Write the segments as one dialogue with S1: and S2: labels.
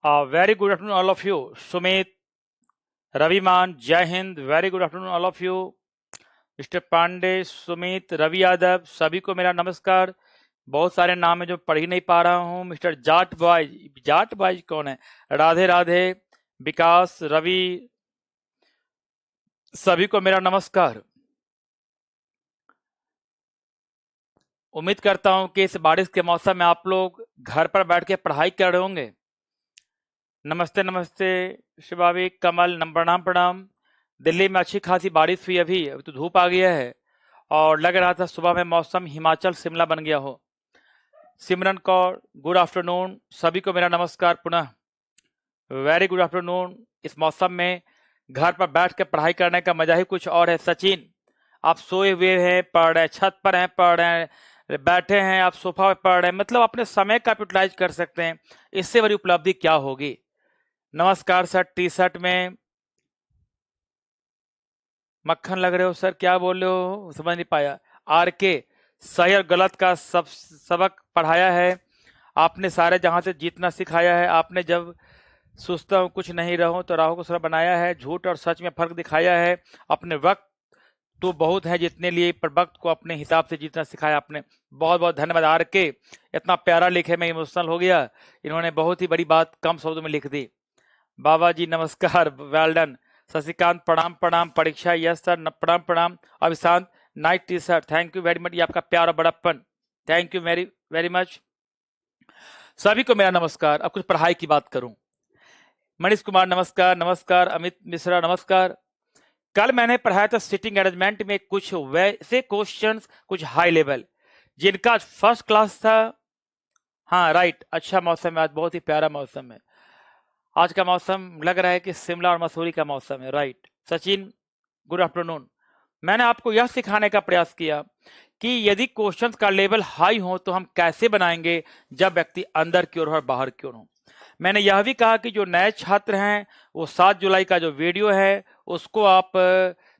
S1: Very good afternoon, all of you. Sumit, Raviman, Jai Hind. Very good afternoon, all of you. Mister Pandey, Sumit, Ravi Yadav, सभी को मेरा नमस्कार। बहुत सारे नाम है जो पढ़ ही नहीं पा रहा हूँ। मिस्टर जाट बॉयज कौन है? राधे राधे, विकास, रवि, सभी को मेरा नमस्कार। उम्मीद करता हूं कि इस बारिश के मौसम में आप लोग घर पर बैठ के पढ़ाई कर रहे होंगे। नमस्ते नमस्ते शिवावी, कमल, प्रणाम प्रणाम। दिल्ली में अच्छी खासी बारिश हुई, अभी तो धूप आ गया है और लग रहा था सुबह में मौसम हिमाचल शिमला बन गया हो। सिमरन कौर, गुड आफ्टरनून, सभी को मेरा नमस्कार पुनः। Very good afternoon. इस मौसम में घर पर बैठ के पढ़ाई करने का मजा ही कुछ और है। सचिन, आप सोए हुए हैं, पढ़ रहे हैं, छत पर हैं, पढ़ रहे हैं, बैठे हैं, आप सोफा पर पढ़ रहे हैं, मतलब अपने समय का यूटिलाइज कर सकते हैं। इससे बड़ी उपलब्धि क्या होगी। नमस्कार सर, टी शर्ट में मक्खन लग रहे हो सर, क्या बोल रहे हो समझ नहीं पाया। आर के, सही और गलत का सबक पढ़ाया है आपने, सारे जहां से जीतना सिखाया है आपने। जब सोचता हूँ कुछ नहीं रहूं तो राहु को सर बनाया है। झूठ और सच में फर्क दिखाया है। अपने वक्त तो बहुत है जितने लिए, पर वक्त को अपने हिसाब से जीतना सिखाया आपने। बहुत बहुत धन्यवाद आर के, इतना प्यारा लिखे, मैं इमोशनल हो गया। इन्होंने बहुत ही बड़ी बात कम शब्दों में लिख दी। बाबा जी नमस्कार, वेल डन। शशिकांत, प्रणाम प्रणाम। परीक्षा, यस सर, प्रणाम प्रणाम। अभिशांत, नाइट टी sir, thank you very much, ये आपका प्यार और बड़प्पन, thank you very very much. सभी को मेरा नमस्कार। अब कुछ पढ़ाई की बात करूं। मनीष कुमार नमस्कार, नमस्कार। अमित मिश्रा नमस्कार। कल मैंने पढ़ाया था सिटिंग अरेंजमेंट में कुछ वैसे क्वेश्चंस, कुछ हाई लेवल, जिनका फर्स्ट क्लास था। हाँ राइट, अच्छा मौसम है आज, बहुत ही प्यारा मौसम है आज का। मौसम लग रहा है कि शिमला और मसूरी का मौसम है। Right Sachin, good afternoon. मैंने आपको यह सिखाने का प्रयास किया कि यदि क्वेश्चंस का लेवल हाई हो तो हम कैसे बनाएंगे जब व्यक्ति अंदर की ओर और बाहर की ओर हो। मैंने यह भी कहा कि जो नए छात्र हैं वो 7 जुलाई का जो वीडियो है उसको आप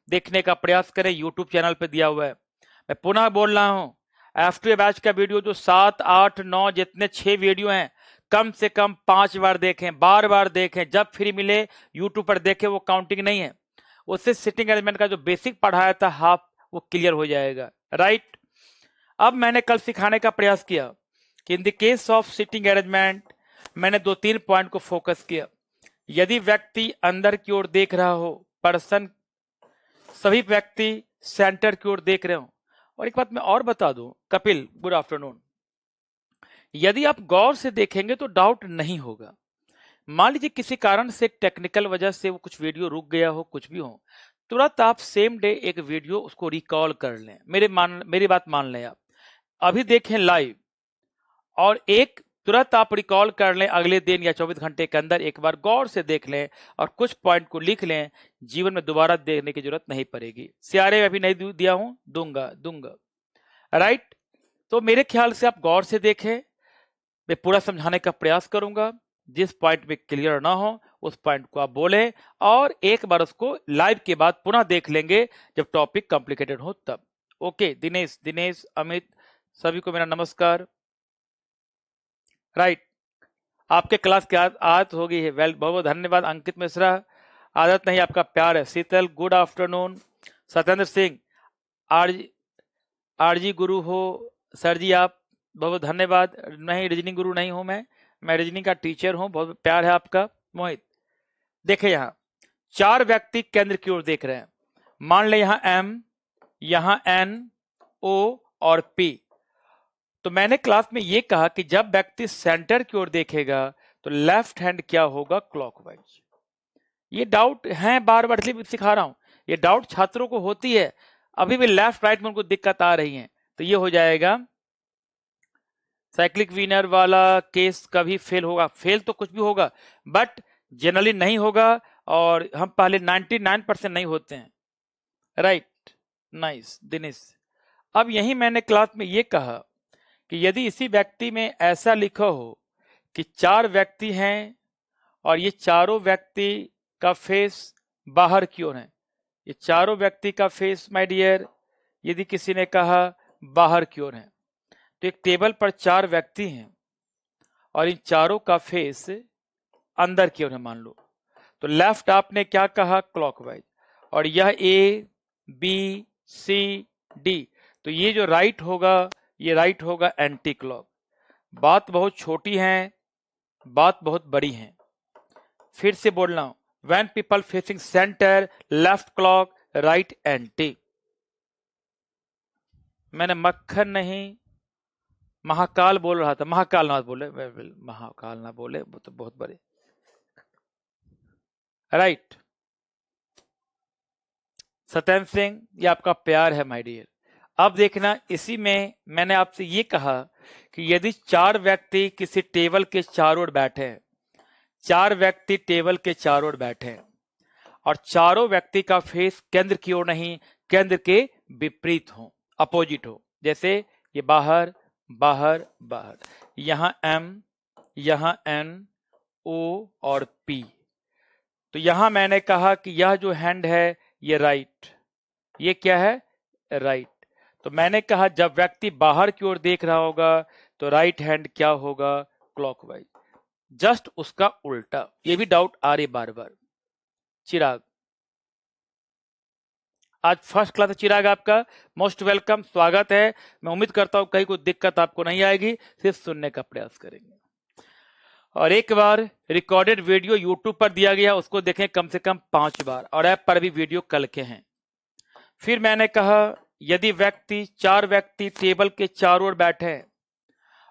S1: देखने का प्रयास करें, यूट्यूब चैनल पर दिया हुआ है। मैं पुनः बोल रहा हूं, F2 बैच का वीडियो जो 7, 8, 9 जितने 6 वीडियो हैं, कम से कम 5 बार देखें, बार बार देखें, जब फ्री मिले यूट्यूब पर देखें। वो काउंटिंग नहीं है, उससे सिटिंग अरेंजमेंट का जो बेसिक पढ़ाया था हाफ, वो क्लियर हो जाएगा। राइट, अब मैंने कल सिखाने का प्रयास किया कि in the case of sitting arrangement मैंने 2-3 पॉइंट को फोकस किया। यदि व्यक्ति अंदर की ओर देख रहा हो, पर्सन, सभी व्यक्ति सेंटर की ओर देख रहे हो। और एक बात मैं और बता दूं, कपिल गुड आफ्टरनून, यदि आप गौर से देखेंगे तो डाउट नहीं होगा। मान लीजिए किसी कारण से टेक्निकल वजह से वो कुछ वीडियो रुक गया हो, कुछ भी हो, तुरंत आप सेम डे एक वीडियो उसको रिकॉल कर लें। मेरी बात मान लें, आप अभी देखें लाइव और एक तुरंत आप रिकॉल कर लें अगले दिन या 24 घंटे के अंदर, एक बार गौर से देख लें और कुछ पॉइंट को लिख लें। जीवन में दोबारा देखने की जरूरत नहीं पड़ेगी। सियारे अभी नहीं दिया हूं, दूंगा। राइट, तो मेरे ख्याल से आप गौर से देखें, मैं पूरा समझाने का प्रयास करूंगा। जिस पॉइंट में क्लियर ना हो उस पॉइंट को आप बोलें और एक बार उसको लाइव के बाद पुनः देख लेंगे जब टॉपिक कॉम्प्लिकेटेड हो तब। ओके, दिनेश, अमित, सभी को मेरा नमस्कार। राइट, आपके क्लास की आदत हो गई है, वेल, बहुत बहुत धन्यवाद। अंकित मिश्रा, आदत नहीं आपका प्यार है। Sheetal, good afternoon. Satyendra Singh, RG Guru हो सर जी आप, बहुत धन्यवाद। नहीं, रीजनिंग गुरु नहीं हूं मैं रीजनिंग का टीचर हूं, बहुत प्यार है आपका। मोहित, देखे यहां 4 व्यक्ति केंद्र की ओर देख रहे हैं। मान ले यहां M, यहां N, O और P। तो मैंने क्लास में यह कहा कि जब व्यक्ति सेंटर की ओर देखेगा तो लेफ्ट हैंड क्या होगा, क्लॉकवाइज। ये डाउट है, बार बार इसलिए सिखा रहा हूं, ये डाउट छात्रों को होती है, अभी भी लेफ्ट राइट में उनको दिक्कत आ रही है। तो ये हो जाएगा साइक्लिक विनर वाला केस कभी फेल होगा, फेल तो कुछ भी होगा बट जनरली नहीं होगा, और हम पहले 99% नहीं होते हैं। Right, nice Dinesh. अब यही मैंने क्लास में ये कहा कि यदि इसी व्यक्ति में ऐसा लिखा हो कि 4 व्यक्ति हैं और ये चारों व्यक्ति का फेस बाहर की ओर है, ये चारों व्यक्ति का फेस माय डियर, यदि किसी ने कहा बाहर की ओर है, तो एक टेबल पर 4 व्यक्ति हैं और इन चारों का फेस अंदर की ओर है मान लो, तो लेफ्ट आपने क्या कहा, क्लॉकवाइज, और यह ए बी सी डी, तो ये जो राइट होगा ये राइट होगा एंटी क्लॉक। बात बहुत छोटी है, बात बहुत बड़ी है। फिर से बोल रहा हूं, when people facing centre left clock right anti. मैंने मक्खन नहीं महाकाल बोल रहा था, महाकाल ना बोले, महाकाल ना बोले, वो तो बहुत बड़े, राइट। सत्येंद्र सिंह, ये आपका प्यार है माय डियर। अब देखना, इसी में मैंने आपसे ये कहा कि यदि चार व्यक्ति किसी टेबल के चारों ओर बैठे हैं, चार व्यक्ति टेबल के चारों ओर बैठे हैं और चारों व्यक्ति का फेस केंद्र की ओर नहीं, केंद्र के विपरीत हो, अपोजिट हो, जैसे ये बाहर बाहर बाहर, यहां एम, यहां एन, ओ और पी, तो यहां मैंने कहा कि यह जो हैंड है ये राइट, ये क्या है, राइट। तो मैंने कहा जब व्यक्ति बाहर की ओर देख रहा होगा तो राइट हैंड क्या होगा, क्लॉकवाइज। जस्ट उसका उल्टा। ये भी डाउट आ रही बार बार। चिराग, आज फर्स्ट क्लास है चिराग, आपका मोस्ट वेलकम, स्वागत है। मैं उम्मीद करता हूं कहीं कोई दिक्कत आपको नहीं आएगी, सिर्फ सुनने का प्रयास करेंगे। और एक बार रिकॉर्डेड वीडियो यूट्यूब पर दिया गया, उसको देखें कम से कम 5 बार, और ऐप पर भी वीडियो कल के हैं। फिर मैंने कहा यदि चार व्यक्ति टेबल के चारों ओर बैठे हैं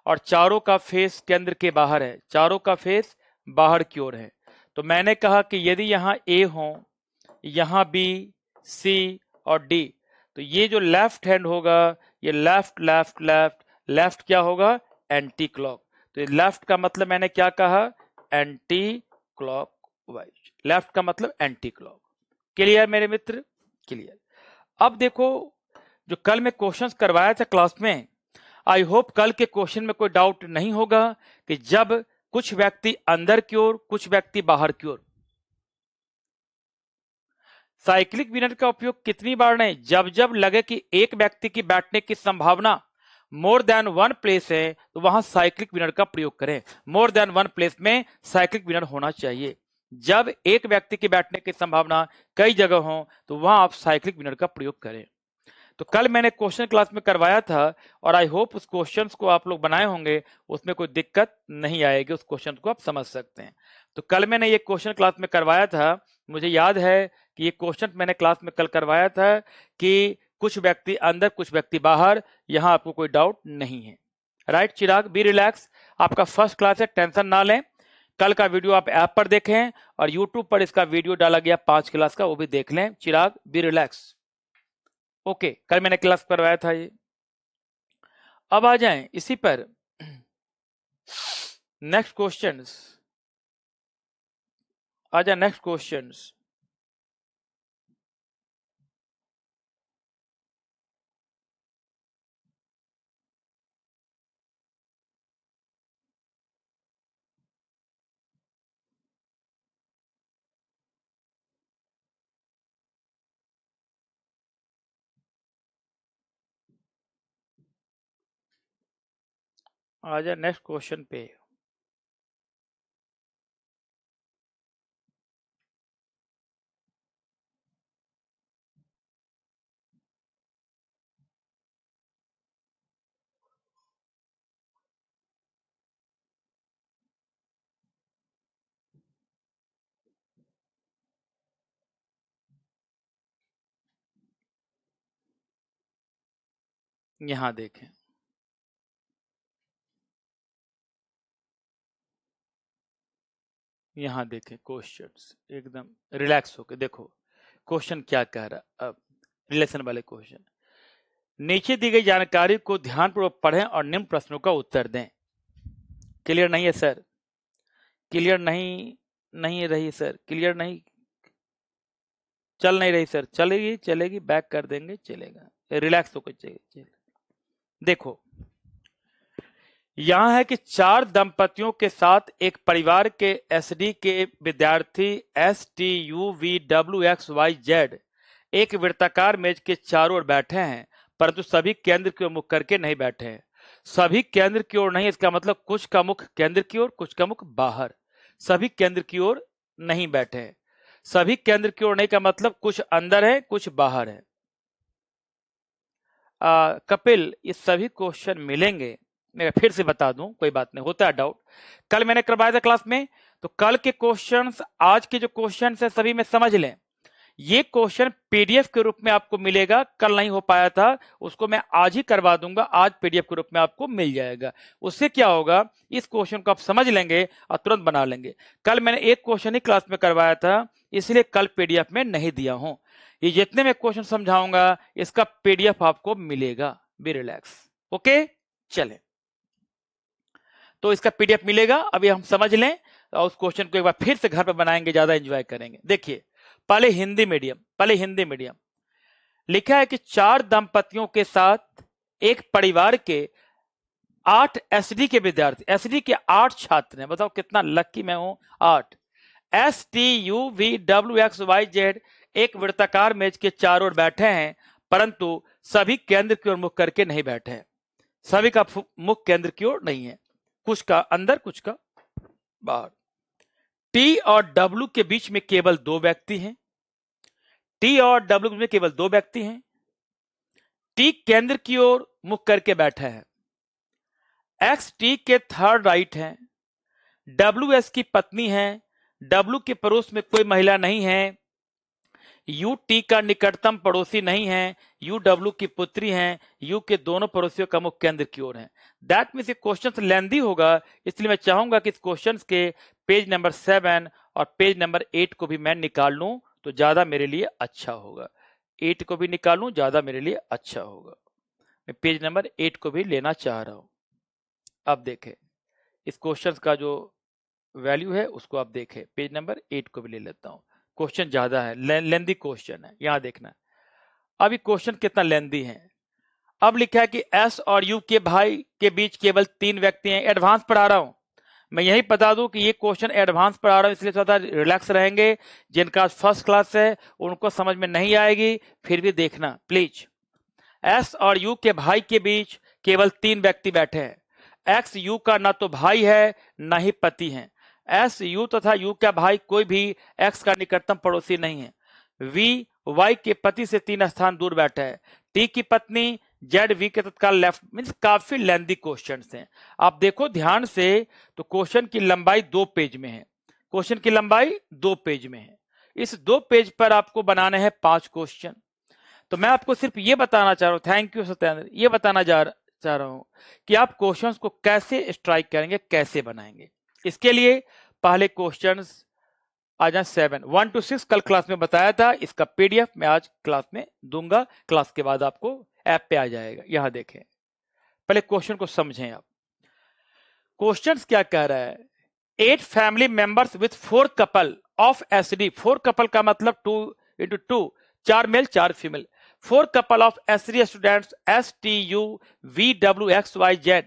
S1: और चारों का फेस केंद्र के बाहर है, चारों का फेस बाहर की ओर है, तो मैंने कहा कि यदि यहां ए हो, यहां बी सी और डी, तो ये जो लेफ्ट हैंड होगा ये लेफ्ट लेफ्ट लेफ्ट लेफ्ट क्या होगा, एंटी क्लॉक। तो लेफ्ट का मतलब मैंने क्या कहा, एंटी क्लॉक वाइज। लेफ्ट का मतलब एंटी क्लॉक। क्लियर मेरे मित्र, क्लियर। अब देखो, जो कल मैं क्वेश्चंस करवाया था क्लास में, आई होप कल के क्वेश्चन में कोई डाउट नहीं होगा कि जब कुछ व्यक्ति अंदर की ओर, कुछ व्यक्ति बाहर की ओर, साइक्लिक विनर का उपयोग कितनी बार नहीं, जब जब लगे कि एक व्यक्ति की बैठने की संभावना मोर देन वन प्लेस है तो वहां साइक्लिक विनर का प्रयोग करें। मोर देन वन प्लेस में साइक्लिक विनर होना चाहिए। जब एक व्यक्ति की बैठने की संभावना कई जगह हो तो वहां आप साइक्लिक विनर का प्रयोग करें। तो कल मैंने क्वेश्चन क्लास में करवाया था और आई होप उस क्वेश्चंस को आप लोग बनाए होंगे, उसमें कोई दिक्कत नहीं आएगी, उस क्वेश्चन को आप समझ सकते हैं। तो कल मैंने ये क्वेश्चन क्लास में करवाया था, मुझे याद है कि ये क्वेश्चन मैंने क्लास में कल करवाया था कि कुछ व्यक्ति अंदर कुछ व्यक्ति बाहर, यहां आपको कोई डाउट नहीं है। राइट चिराग, बी रिलैक्स, आपका फर्स्ट क्लास है, टेंशन ना लें। कल का वीडियो आप ऐप पर देखें और यूट्यूब पर इसका वीडियो डाला गया 5 क्लास का, वो भी देख लें। चिराग, बी रिलैक्स, ओके। कल मैंने क्लास करवाया था ये। अब आ जाएं इसी पर नेक्स्ट क्वेश्चंस, आ जाए नेक्स्ट क्वेश्चंस। आ जाए नेक्स्ट क्वेश्चन पे। यहां देखें, यहां देखें क्वेश्चंस, एकदम रिलैक्स होकर देखो क्वेश्चन क्या कह रहा। अब रिलेशन वाले क्वेश्चन, नीचे दी गई जानकारी को ध्यानपूर्वक पढ़ें और निम्न प्रश्नों का उत्तर दें। क्लियर नहीं है सर, क्लियर नहीं, नहीं रही सर, क्लियर नहीं, चल नहीं रही सर, चलेगी चलेगी, बैक कर देंगे, चलेगा, रिलैक्स होकर चाहिए। देखो यहां है कि 4 दंपतियों के साथ एक परिवार के एसडी के विद्यार्थी STUVWXYZ एक वृत्ताकार मेज के चारों ओर बैठे हैं, परंतु सभी केंद्र की ओर मुख करके नहीं बैठे हैं। सभी केंद्र की ओर नहीं, इसका मतलब कुछ का मुख केंद्र की ओर, कुछ का मुख बाहर। सभी केंद्र की ओर नहीं बैठे हैं। सभी केंद्र की ओर नहीं का मतलब कुछ अंदर है, कुछ बाहर है। कपिल, ये सभी क्वेश्चन मिलेंगे, मैं फिर से बता दूं, कोई बात नहीं, होता है डाउट। कल मैंने करवाया था क्लास में, तो कल के क्वेश्चंस, आज के जो क्वेश्चंस है सभी में समझ लें। ये क्वेश्चन पीडीएफ के रूप में आपको मिलेगा, कल नहीं हो पाया था, उसको मैं आज ही करवा दूंगा, आज पीडीएफ के रूप में आपको मिल जाएगा। उससे क्या होगा, इस क्वेश्चन को आप समझ लेंगे और तुरंत बना लेंगे। कल मैंने एक क्वेश्चन ही क्लास में करवाया था, इसलिए कल पीडीएफ में नहीं दिया हूं। ये जितने मैं क्वेश्चन समझाऊंगा इसका पीडीएफ आपको मिलेगा, बी रिलैक्स। ओके, चले, तो इसका पीडीएफ मिलेगा, अभी हम समझ लें और उस क्वेश्चन को एक बार फिर से घर पर बनाएंगे, ज्यादा एंजॉय करेंगे। देखिए, पहले हिंदी मीडियम लिखा है कि 4 दंपतियों के साथ एक परिवार के 8 एसडी के विद्यार्थी, एसडी के 8 छात्र हैं। बताओ कितना लकी मैं हूं, 8। S T U V W X Y Z एक वृत्ताकार मेज के चारों ओर बैठे हैं, परंतु सभी केंद्र की ओर मुख करके नहीं बैठे हैं। सभी का मुख केंद्र की ओर नहीं है, कुछ का अंदर, कुछ का बाहर। टी और डब्ल्यू के बीच में केवल 2 व्यक्ति हैं। टी और डब्ल्यू में केवल 2 व्यक्ति हैं। टी केंद्र की ओर मुख करके बैठा है। एक्स टी के थर्ड राइट है। डब्ल्यू एस की पत्नी है। डब्ल्यू के पड़ोस में कोई महिला नहीं है। यू टी का निकटतम पड़ोसी नहीं है। यू डब्ल्यू की पुत्री है। यू के दोनों पड़ोसियों का मुख केंद्र की ओर है। दैट मीन्स ये क्वेश्चन लेंदी होगा, इसलिए मैं चाहूंगा कि इस क्वेश्चन के पेज नंबर 7 और पेज नंबर 8 को भी मैं निकाल लूं, तो ज्यादा मेरे लिए अच्छा होगा। 8 को भी निकाल लूं, ज्यादा मेरे लिए अच्छा होगा। मैं पेज नंबर 8 को भी लेना चाह रहा हूं। अब देखें, इस क्वेश्चन का जो वैल्यू है उसको आप देखें, पेज नंबर 8 को भी ले लेता हूं। क्वेश्चन ज्यादा है, लेंदी क्वेश्चन है, यहां देखना। अब ये क्वेश्चन कितना लेंदी है। अब लिखा है कि एस और यू के भाई के बीच केवल 3 व्यक्ति हैं। एडवांस पढ़ा रहा हूं, मैं यही बता दूं कि ये क्वेश्चन एडवांस पढ़ा रहा हूं, इसलिए थोड़ा रिलैक्स रहेंगे। जिनका फर्स्ट क्लास है उनको समझ में नहीं आएगी, फिर भी देखना प्लीज। एस और यू के भाई के बीच केवल 3 व्यक्ति बैठे हैं। एक्स यू का ना तो भाई है ना ही पति है। एस यू तथा यू का भाई कोई भी एक्स का निकटतम पड़ोसी नहीं है। वी वाई के पति से 3 स्थान दूर बैठा है। टी की पत्नी जेड वी के तत्काल लेफ्ट। मीन्स काफी लेंदी क्वेश्चन हैं। आप देखो ध्यान से, तो क्वेश्चन की लंबाई 2 पेज में है। क्वेश्चन की लंबाई 2 पेज में है। इस 2 पेज पर आपको बनाने हैं 5 क्वेश्चन। तो मैं आपको सिर्फ ये बताना चाह रहा हूं, थैंक यू सत्येंद्र, ये बताना चाह रहा हूं कि आप क्वेश्चंस को कैसे स्ट्राइक करेंगे, कैसे बनाएंगे। इसके लिए पहले क्वेश्चंस आ जाए 7, 1 to 6 कल क्लास में बताया था, इसका पीडीएफ मैं आज क्लास में दूंगा। क्लास के बाद आपको ऐप पे आ जाएगा। यहां देखें, पहले क्वेश्चन को समझें आप। क्वेश्चन क्या कह रहा है, 8 family members with 4 couple of SD. 4 couple का मतलब 2 into 2, 4 male 4 female. 4 couple of SRE students STU VWXYZ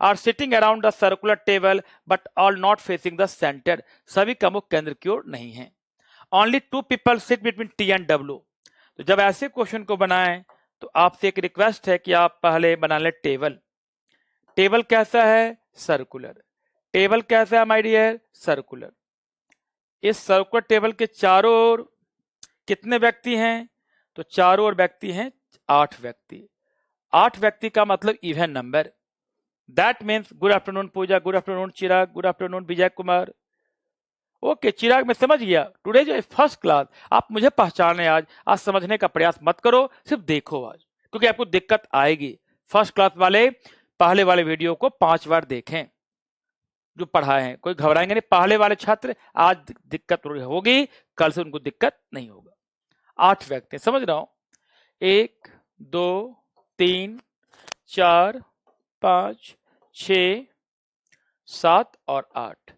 S1: are sitting around the circular table but all not facing the center. सभी का मुख केंद्र की ओर नहीं है। Only 2 people sit between T and W. तो जब ऐसे क्वेश्चन को बनाएं तो आपसे एक रिक्वेस्ट है कि आप पहले बना लें टेबल। टेबल कैसा है, सर्कुलर। टेबल कैसा है माय डियर, सर्कुलर। इस सर्कुलर टेबल के चारों ओर कितने व्यक्ति हैं, तो चारों ओर व्यक्ति हैं 8 व्यक्ति। 8 व्यक्ति का मतलब even number. That means good afternoon Puja, good afternoon Chirag, good afternoon Vijay Kumar. Okay Chirag, मैं समझ गया। टुडे जो फर्स्ट क्लास, आप मुझे पहचाने आज समझने का प्रयास मत करो, सिर्फ देखो आज, क्योंकि आपको दिक्कत आएगी। फर्स्ट क्लास वाले पहले वाले वीडियो को 5 बार देखें जो पढ़ाए हैं, कोई घबराएंगे नहीं। पहले वाले छात्र आज दिक्कत होगी, कल से उनको दिक्कत नहीं होगा। 8 व्यक्ति, समझ रहा हूं। 1 2 3 4 5 6 7 और 8।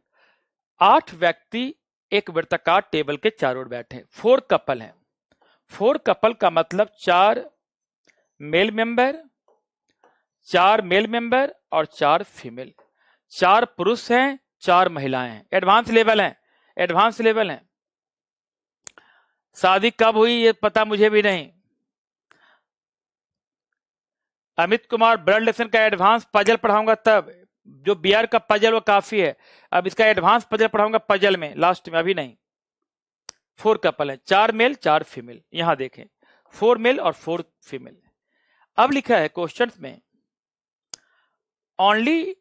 S1: 8 व्यक्ति एक वृत्ताकार टेबल के चारों ओर बैठे। 4 कपल हैं। 4 कपल का मतलब 4 मेल मेंबर, 4 मेल मेंबर और 4 फीमेल। 4 पुरुष हैं, 4 महिलाएं हैं। एडवांस लेवल है, एडवांस लेवल है। शादी कब हुई ये पता मुझे भी नहीं। अमित कुमार ब्लड रिलेशन का एडवांस पजल पढ़ाऊंगा तब, जो बियर का पजल वो काफी है, अब इसका एडवांस पजल पढ़ाऊंगा पजल में लास्ट में, अभी नहीं। 4 कपल है, 4 मेल 4 फीमेल, यहां देखें 4 मेल और 4 फीमेल। अब लिखा है क्वेश्चन में only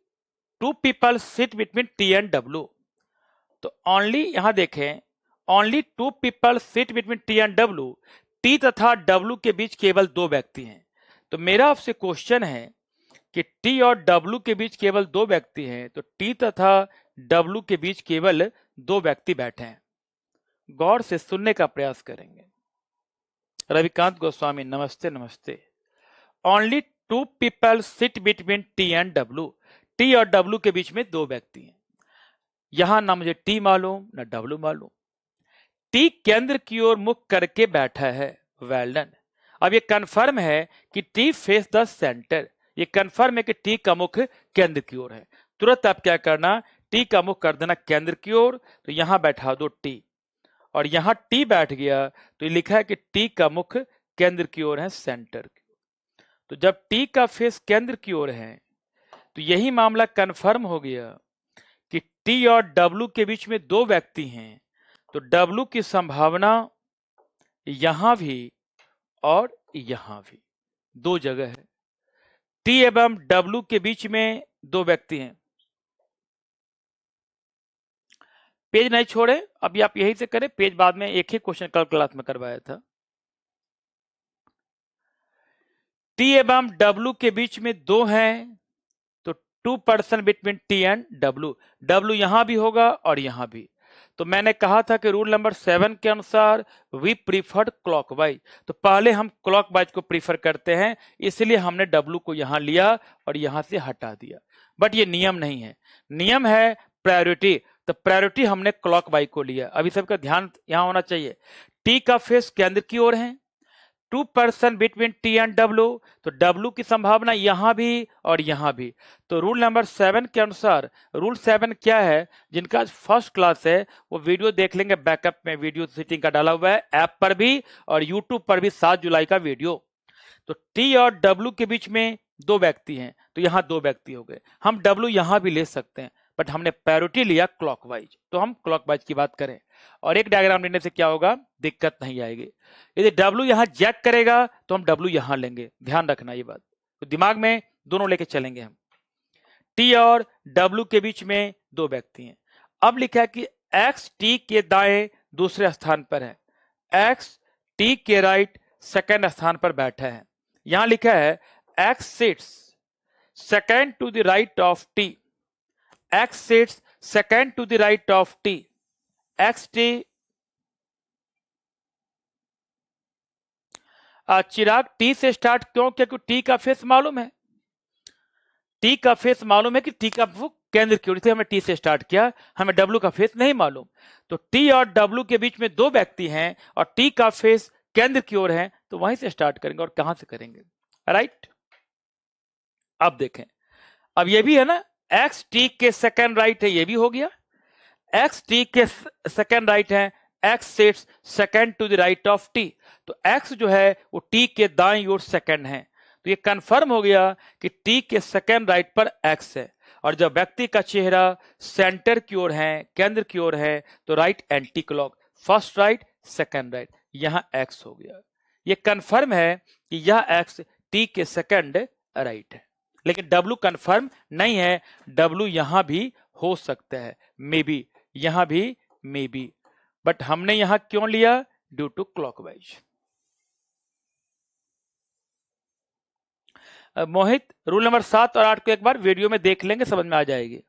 S1: 2 people sit between T and W. तो ओनली यहां देखें only 2 people sit between T and W, T तथा डब्ल्यू के बीच केवल 2 व्यक्ति हैं। तो मेरा आपसे क्वेश्चन है कि टी और डब्ल्यू के बीच केवल 2 व्यक्ति हैं, तो टी तथा डब्ल्यू के बीच केवल 2 व्यक्ति बैठे हैं। गौर से सुनने का प्रयास करेंगे। रविकांत गोस्वामी नमस्ते नमस्ते। Only 2 people sit between T and W, T और डब्ल्यू के बीच में 2 व्यक्ति हैं। यहां ना मुझे टी मालूम ना डब्ल्यू मालूम। टी केंद्र की ओर मुख करके बैठा है, वेल डन। अब ये कंफर्म है कि टी फेस द सेंटर, ये कंफर्म है कि टी का मुख केंद्र की ओर है। तुरंत आप क्या करना, टी का मुख कर देना केंद्र की ओर, तो यहां बैठा दो टी, और यहां टी बैठ गया तो ये लिखा है कि टी का मुख केंद्र की ओर है, सेंटर की ओर। तो जब टी का फेस केंद्र की ओर है तो यही मामला कंफर्म हो गया कि टी और डब्ल्यू के बीच में 2 व्यक्ति हैं। तो डब्ल्यू की संभावना यहां भी और यहां भी 2 जगह है। टी एवं डब्ल्यू के बीच में 2 व्यक्ति हैं। पेज नहीं छोड़े, अभी आप यही से करें, पेज बाद में एक ही क्वेश्चन कल क्लास में करवाया था। टी एवं डब्ल्यू के बीच में 2 हैं, तो 2 person between T and W, W यहां भी होगा और यहां भी। तो मैंने कहा था कि रूल नंबर 7 के अनुसार वी प्रीफर्ड क्लॉकवाइज, तो पहले हम क्लॉकवाइज को प्रीफर करते हैं, इसलिए हमने डब्ल्यू को यहां लिया और यहां से हटा दिया। बट ये नियम नहीं है, नियम है प्रायोरिटी, तो प्रायोरिटी हमने क्लॉकवाइज को लिया। अभी सबका ध्यान यहां होना चाहिए, टी का फेस केंद्र की ओर है, 2 person between T and W, तो डब्ल्यू की संभावना यहां भी और यहां भी। तो रूल नंबर 7 के अनुसार, रूल 7 क्या है, जिनका फर्स्ट क्लास है वो वीडियो देख लेंगे, बैकअप में वीडियो सीटिंग का डाला हुआ है ऐप पर भी और यूट्यूब पर भी, 7 जुलाई का वीडियो। तो टी और डब्ल्यू के बीच में 2 व्यक्ति हैं, तो यहां 2 व्यक्ति हो गए। हम डब्ल्यू यहां भी ले सकते हैं, बट हमने प्रायोरिटी लिया क्लॉकवाइज, तो हम क्लॉकवाइज की बात करें। और एक डायग्राम लेने से क्या होगा, दिक्कत नहीं आएगी। यदि डब्ल्यू यहां जैक करेगा तो हम डब्ल्यू यहां लेंगे, ध्यान रखना ये बात, तो दिमाग में दोनों लेके चलेंगे हम। टी और डब्ल्यू के बीच में 2 व्यक्ति हैं। अब लिखा है कि एक्स टी के दाएं दूसरे स्थान पर है, एक्स टी के राइट सेकंड स्थान पर बैठा है। यहां लिखा है X sits second to the right of T, X sits second to the right of T, X T. Chirag T से स्टार्ट क्यों, क्योंकि टी का फेस मालूम है, टी का फेस मालूम है कि टी का केंद्र की ओर, इसलिए हमने टी से स्टार्ट किया, हमें डब्ल्यू का फेस नहीं मालूम। तो टी और डब्ल्यू के बीच में 2 व्यक्ति हैं और टी का फेस केंद्र की ओर है, तो वहीं से स्टार्ट करेंगे। और कहां से करेंगे, राइट। अब देखें, अब ये भी है ना, एक्स टी के सेकंड राइट है, ये भी हो गया, एक्स टी के सेकंड राइट है, X sits second to the right of T, तो एक्स जो है वो टी के दाईं ओर सेकंड है, तो ये कंफर्म हो गया कि टी के सेकंड राइट पर एक्स है। और जब व्यक्ति का चेहरा सेंटर की ओर है, केंद्र की ओर है, तो right anti clock, first right second right, यहां एक्स हो गया। ये कंफर्म है कि यह एक्स टी के सेकंड राइट है, लेकिन डब्ल्यू कंफर्म नहीं है, डब्ल्यू यहां भी हो सकता है, मे बी, यहां भी मे बी, बट हमने यहां क्यों लिया, due to clockwise. Mohit rule number 7 और 8 को एक बार वीडियो में देख लेंगे, समझ में आ जाएगी।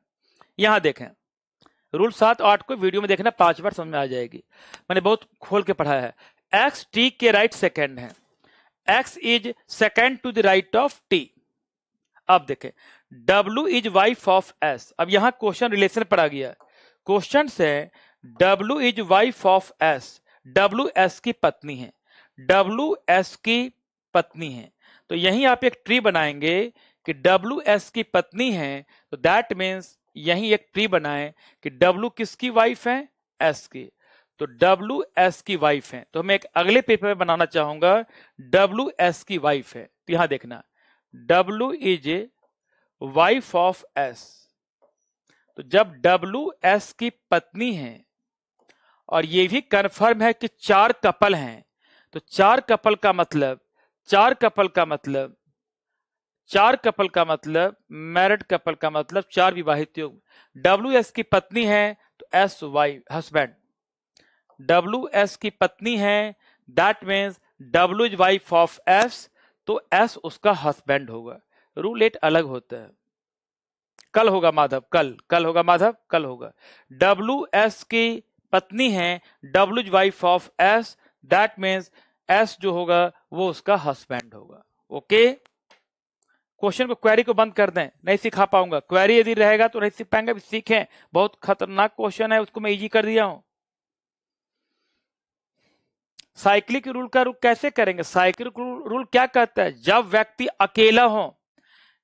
S1: यहां देखें, रूल 7 और 8 को वीडियो में देखना, 5 बार समझ में आ जाएगी, मैंने बहुत खोल के पढ़ा है। एक्स टी के राइट सेकंड है, X is second to the right of T. अब देखें, W is wife of S, अब यहां क्वेश्चन रिलेशन पर आ गया, क्वेश्चन से W is wife of S, W S की पत्नी है, डब्ल्यू एस की पत्नी है। तो यहीं आप एक ट्री बनाएंगे कि डब्ल्यू एस की पत्नी है, तो दैट मीन्स यहीं एक ट्री बनाएं कि डब्ल्यू किसकी वाइफ है, एस की, तो डब्ल्यू एस की वाइफ है। तो मैं एक अगले पेपर में बनाना चाहूंगा, डब्ल्यू एस की वाइफ है, तो यहां देखना W is a wife of S। तो जब W S की पत्नी है और ये भी कंफर्म है कि 4 कपल हैं, तो 4 कपल का मतलब 4 कपल का मतलब 4 कपल का मतलब मैरिड कपल का मतलब 4 विवाहित युग। WS की पत्नी है तो S वाइफ हस्बैंड, WS की पत्नी है that means W is wife of S, तो S उसका हस्बैंड होगा। रूल 8 अलग होता है। कल होगा माधव, कल होगा माधव, कल होगा। WS की पत्नी है W is wife of S, that means S जो होगा वो उसका हस्बैंड होगा। ओके, क्वेश्चन को क्वेरी को बंद कर दें, नहीं सिखा पाऊंगा। क्वेरी यदि रहेगा तो नहीं सीख पाएंगे। सीखें, बहुत खतरनाक क्वेश्चन है, उसको मैं इजी कर दिया हूं। साइक्लिक रूल का रूल कैसे करेंगे? साइक्लिक रूल क्या कहता है? जब व्यक्ति अकेला हो,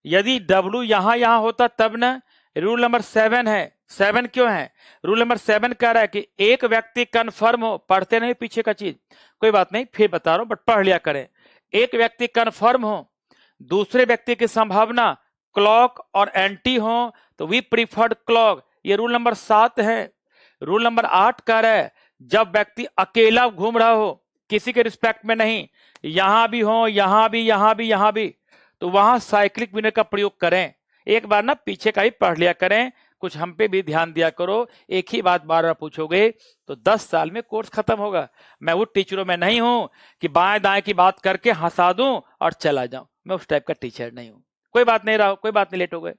S1: यदि W यहां होता तब ना। रूल नंबर 7 है। 7 क्यों है? रूल नंबर 7 कह रहा है कि एक व्यक्ति कन्फर्म हो, पढ़ते नहीं पीछे का चीज, कोई बात नहीं, फिर बता रहा हूं, बट पढ़ लिया करें। एक व्यक्ति कन्फर्म हो, दूसरे व्यक्ति की संभावना क्लॉक और एंटी हो, तो वी प्रीफर्ड क्लॉक। ये रूल नंबर 7 है। रूल नंबर 8 कह रहा है जब व्यक्ति अकेला घूम रहा हो, किसी के रिस्पेक्ट में नहीं, यहां भी हो, यहां भी, तो वहां साइक्लिक विनर का प्रयोग करें। एक बार ना पीछे का ही पढ़ लिया करें, कुछ हम पे भी ध्यान दिया करो। एक ही बात बार बार पूछोगे तो 10 साल में कोर्स खत्म होगा। मैं वो टीचरों में नहीं हूं कि बाएं दाएं की बात करके हंसा दूं और चला जाऊं, मैं उस टाइप का टीचर नहीं हूं। कोई बात नहीं रहा, कोई बात नहीं, लेट हो गए।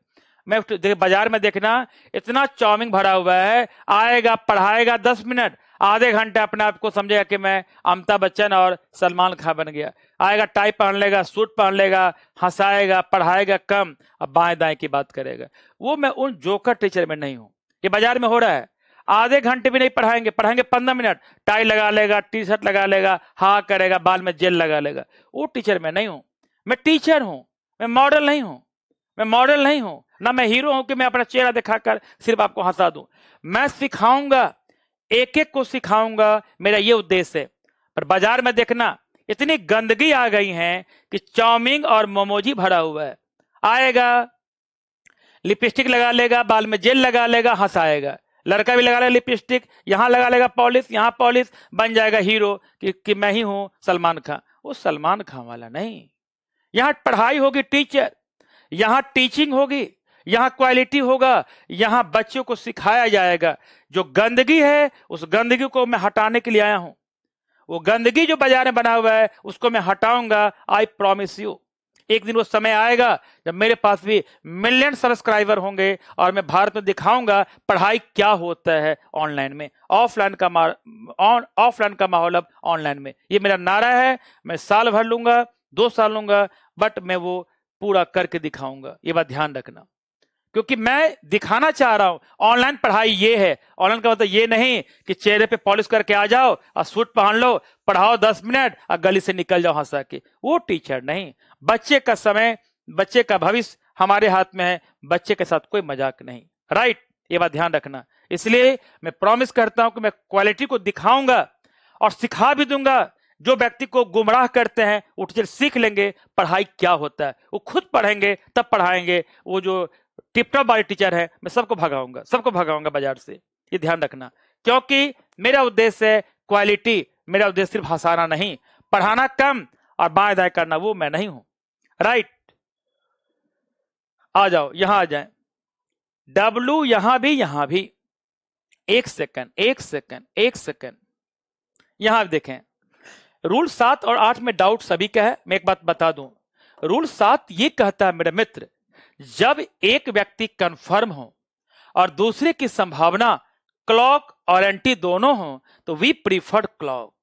S1: मैं बाजार में देखना, इतना चाउमिन भरा हुआ है, आएगा पढ़ाएगा 10 मिनट, आधे घंटे अपने आप को समझेगा कि मैं अमिताभ बच्चन और सलमान खान बन गया। आएगा, टाई पहन लेगा, सूट पहन लेगा, हंसाएगा, पढ़ाएगा कम, अब बाएं दाएं की बात करेगा। वो मैं उन जोकर टीचर में नहीं हूं। ये बाजार में हो रहा है, आधे घंटे भी नहीं पढ़ाएंगे, 15 मिनट, टाई लगा लेगा, टी शर्ट लगा लेगा, हाँ करेगा, बाल में जेल लगा लेगा। वो टीचर में नहीं हूं। मैं टीचर हूं, मैं मॉडल नहीं हूं। मैं मॉडल नहीं हूं ना, मैं हीरो हूं कि मैं अपना चेहरा दिखाकर सिर्फ आपको हंसा दूं। मैं सिखाऊंगा, एक एक को सिखाऊंगा, मेरा ये उद्देश्य है। पर बाजार में देखना, इतनी गंदगी आ गई है कि चाउमीन और मोमोजी भरा हुआ है। आएगा, लिपस्टिक लगा लेगा, बाल में जेल लगा लेगा, हंसाएगा। लड़का भी लगा लेगा लिपस्टिक, यहां लगा लेगा पॉलिश, यहां पॉलिश, बन जाएगा हीरो कि मैं ही हूं सलमान खान। वो सलमान खान वाला नहीं। यहां पढ़ाई होगी टीचर, यहां टीचिंग होगी, यहां क्वालिटी होगा, यहां बच्चों को सिखाया जाएगा। जो गंदगी है उस गंदगी को मैं हटाने के लिए आया हूं। वो गंदगी जो बाजार में बना हुआ है उसको मैं हटाऊंगा। I promise you. एक दिन वो समय आएगा जब मेरे पास भी मिलियन सब्सक्राइबर होंगे और मैं भारत में दिखाऊंगा पढ़ाई क्या होता है ऑनलाइन में। ऑफलाइन का माहौल अब ऑनलाइन में। ये मेरा नारा है। मैं साल भर लूंगा, 2 साल लूंगा, बट मैं वो पूरा करके दिखाऊंगा। ये बात ध्यान रखना, क्योंकि मैं दिखाना चाह रहा हूं ऑनलाइन पढ़ाई ये है। ऑनलाइन का मतलब ये नहीं कि चेहरे पे पॉलिश करके आ जाओ और सूट पहन लो, पढ़ाओ 10 मिनट और गली से निकल जाओ हंसा के। वो टीचर नहीं। बच्चे का समय, बच्चे का भविष्य हमारे हाथ में है। बच्चे के साथ कोई मजाक नहीं, राइट? ये बात ध्यान रखना। इसलिए मैं प्रॉमिस करता हूं कि मैं क्वालिटी को दिखाऊंगा और सिखा भी दूंगा। जो व्यक्ति को गुमराह करते हैं वो टीचर सीख लेंगे पढ़ाई क्या होता है, वो खुद पढ़ेंगे तब पढ़ाएंगे। वो जो टिपटॉप वाले टीचर है, मैं सबको भगाऊंगा बाजार से। ये ध्यान रखना, क्योंकि मेरा उद्देश्य है क्वालिटी। मेरा उद्देश्य सिर्फ हंसाना नहीं, पढ़ाना कम और बाएं दाएं करना वो मैं नहीं हूं, राइट? आ जाओ, यहां आ जाए। W यहां भी। एक सेकंड, यहां देखें। रूल 7 और 8 में डाउट सभी का है। मैं एक बात बता दूं, रूल 7 ये कहता है मेरे मित्र, जब एक व्यक्ति कंफर्म हो और दूसरे की संभावना क्लॉक और एंटी दोनों हो, तो वी प्रीफर्ड क्लॉक।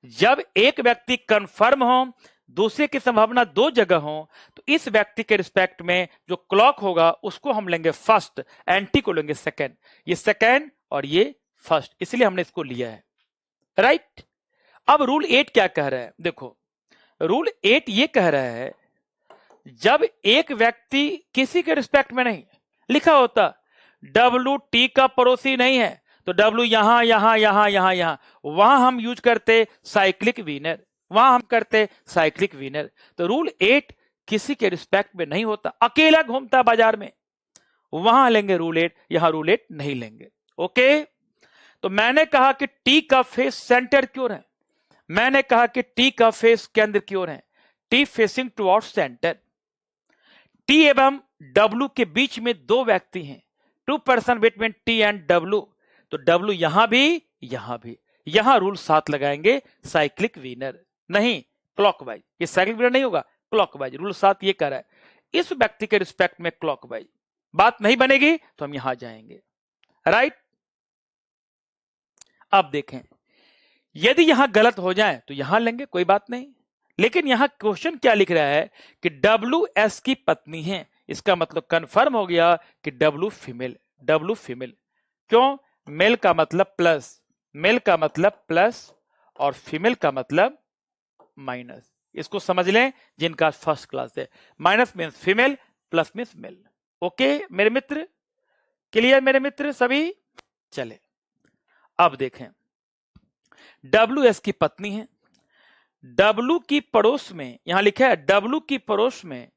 S1: जब एक व्यक्ति कंफर्म हो, दूसरे की संभावना 2 जगह हो, तो इस व्यक्ति के रिस्पेक्ट में जो क्लॉक होगा उसको हम लेंगे फर्स्ट, एंटी को लेंगे सेकंड। ये सेकंड और ये फर्स्ट, इसलिए हमने इसको लिया है, राइट? अब रूल 8 क्या कह रहा है? देखो, रूल 8 ये कह रहा है जब एक व्यक्ति किसी के रिस्पेक्ट में नहीं, लिखा होता W T का पड़ोसी नहीं है, तो W यहां, वहां हम यूज करते साइक्लिक विनर, वहां हम करते साइक्लिक विनर। तो रूल 8 किसी के रिस्पेक्ट में नहीं होता, अकेला घूमता बाजार में, वहां लेंगे रूल 8, यहां रूल 8 नहीं लेंगे। ओके, तो मैंने कहा कि टी का फेस सेंटर की ओर है, मैंने कहा कि टी का फेस केंद्र की ओर है, T facing towards centre. T एवं डब्ल्यू के बीच में दो व्यक्ति हैं, 2 person between T and W. तो डब्ल्यू यहां भी, यहां भी, यहां रूल 7 लगाएंगे, साइक्लिक विनर नहीं क्लॉकवाइज। ये साइक्लिक विनर नहीं होगा, क्लॉकवाइज। रूल 7 ये कह रहा है इस व्यक्ति के रिस्पेक्ट में क्लॉकवाइज। बात नहीं बनेगी तो हम यहां जाएंगे, राइट। अब देखें, यदि यहां गलत हो जाए तो यहां लेंगे, कोई बात नहीं। लेकिन यहां क्वेश्चन क्या लिख रहा है कि डब्ल्यू एस की पत्नी है, इसका मतलब कंफर्म हो गया कि डब्ल्यू फीमेल, डब्ल्यू फीमेल। क्यों? मेल का मतलब प्लस, मेल का मतलब प्लस और फीमेल का मतलब माइनस। इसको समझ लें जिनका फर्स्ट क्लास है। Minus means female, plus means male. Okay मेरे मित्र, क्लियर मेरे मित्र सभी? चले अब देखें, डब्ल्यू एस की पत्नी है, डब्ल्यू की पड़ोस में, यहां लिखा है डब्ल्यू की पड़ोस में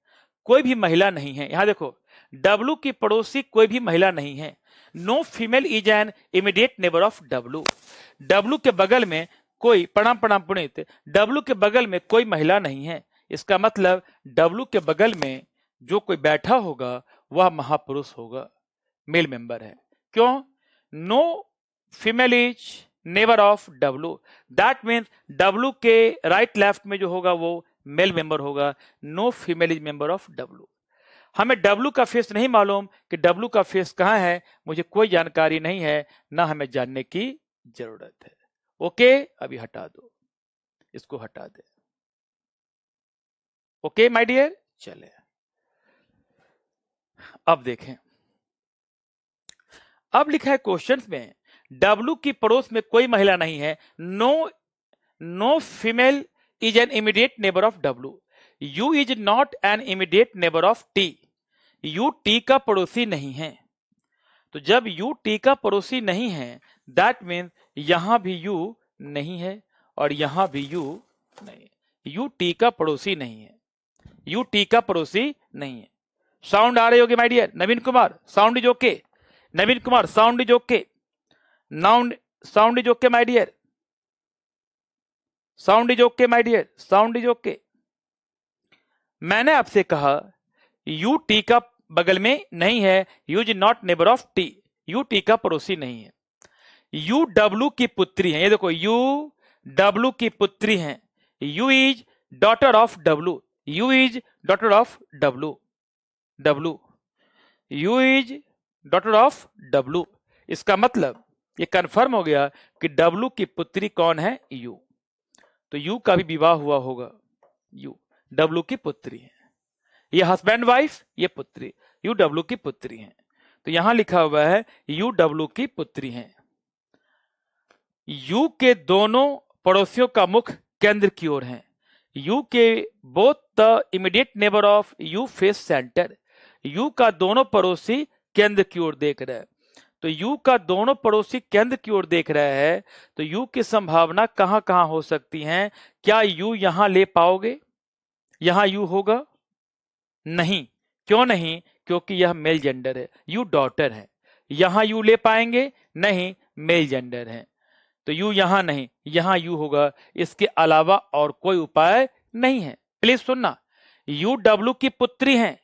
S1: कोई भी महिला नहीं है। यहां देखो, डब्ल्यू की पड़ोसी कोई भी महिला नहीं है। No female is an immediate neighbour of W. W के बगल में कोई, प्रणाम प्रणाम पुनीत, डब्ल्यू के बगल में कोई महिला नहीं है। इसका मतलब डब्ल्यू के बगल में जो कोई बैठा होगा वह महापुरुष होगा, मेल मेंबर है। क्यों? No female is neighbour of W, that means W के राइट लेफ्ट में जो होगा वो मेल मेंबर होगा। No female is member of W. हमें डब्ल्यू का फेस नहीं मालूम कि डब्ल्यू का फेस कहां है, मुझे कोई जानकारी नहीं है, ना हमें जानने की जरूरत है। ओके, अभी हटा दो, इसको हटा दे। ओके माय डियर, चले अब देखें। अब लिखा है क्वेश्चन में डब्ल्यू की पड़ोस में कोई महिला नहीं है। No female is an immediate neighbour of W. U is not an immediate neighbour of T. U T का पड़ोसी नहीं है। तो जब यू टी का पड़ोसी नहीं है, दैट मीन्स यहां भी यू नहीं है और यहां भी यू नहीं। यू टी का पड़ोसी नहीं है, यू टी का पड़ोसी नहीं है। साउंड आ रही होगी my dear? Naveen Kumar sound is okay, Naveen Kumar sound is okay, sound is okay my dear, sound is okay my dear, sound is okay. मैंने आपसे कहा यू टी का बगल में नहीं है, U is not neighbour of T, U T का पड़ोसी नहीं है। यू डब्ल्यू की पुत्री है, ये देखो यू डब्ल्यू की पुत्री है। U is daughter of W, U is daughter of W, W, U is daughter of W. इसका मतलब ये कंफर्म हो गया कि डब्ल्यू की पुत्री कौन है? यू। तो यू का भी विवाह हुआ होगा, यू डब्ल्यू की पुत्री है। ये हस्बैंड वाइफ, ये पुत्री, यू डब्ल्यू की पुत्री है। तो यहां लिखा हुआ है यू डब्ल्यू की पुत्री है। यू के दोनों पड़ोसियों का मुख केंद्र की ओर है। यू के both the immediate neighbour of you face centre. You का दोनों पड़ोसी केंद्र की ओर देख रहा है। तो यू का दोनों पड़ोसी केंद्र की ओर देख रहा है, तो यू की संभावना कहां कहां हो सकती है? क्या यू यहां ले पाओगे? यहां यू होगा? नहीं। क्यों नहीं? क्योंकि यह मेल जेंडर है, यू डॉटर है। यहां यू ले पाएंगे? नहीं, मेल जेंडर है। तो यू यहां नहीं, यहां यू होगा। इसके अलावा और कोई उपाय नहीं है। प्लीज सुनना, यू डब्ल्यू की पुत्री हैं,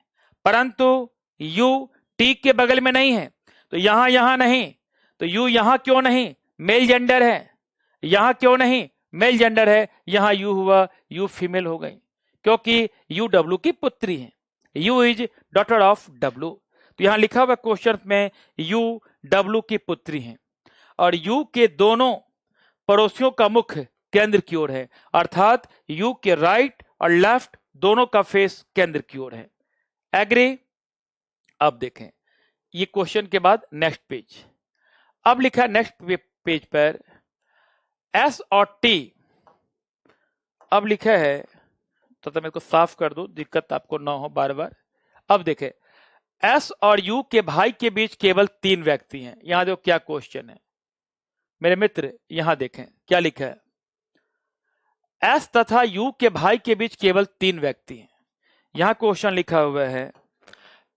S1: परंतु यू टी के बगल में नहीं है। तो यहां नहीं, तो यू यहां क्यों नहीं? मेल जेंडर है। यहां क्यों नहीं? मेल जेंडर है। यहां यू हुआ, यू फीमेल हो गई, क्योंकि यू डब्ल्यू की पुत्री है। U is daughter of W. तो यहां लिखा हुआ क्वेश्चन में यू डब्ल्यू की पुत्री है और यू के दोनों पड़ोसियों का मुख केंद्र की ओर है, अर्थात यू के राइट और लेफ्ट दोनों का फेस केंद्र की ओर है। एग्री? अब देखें ये क्वेश्चन के बाद नेक्स्ट पेज। अब लिखा है नेक्स्ट पेज पर एस और टी। अब लिखा है, तो मेरे को साफ कर दो, दिक्कत आपको ना हो बार बार। अब देखें, एस और यू के भाई के बीच केवल 3 व्यक्ति हैं। यहां देखो क्या क्वेश्चन है मेरे मित्र, यहां देखें क्या लिखा है। एस तथा यू के भाई के बीच केवल 3 व्यक्ति हैं। यहां क्वेश्चन लिखा हुआ है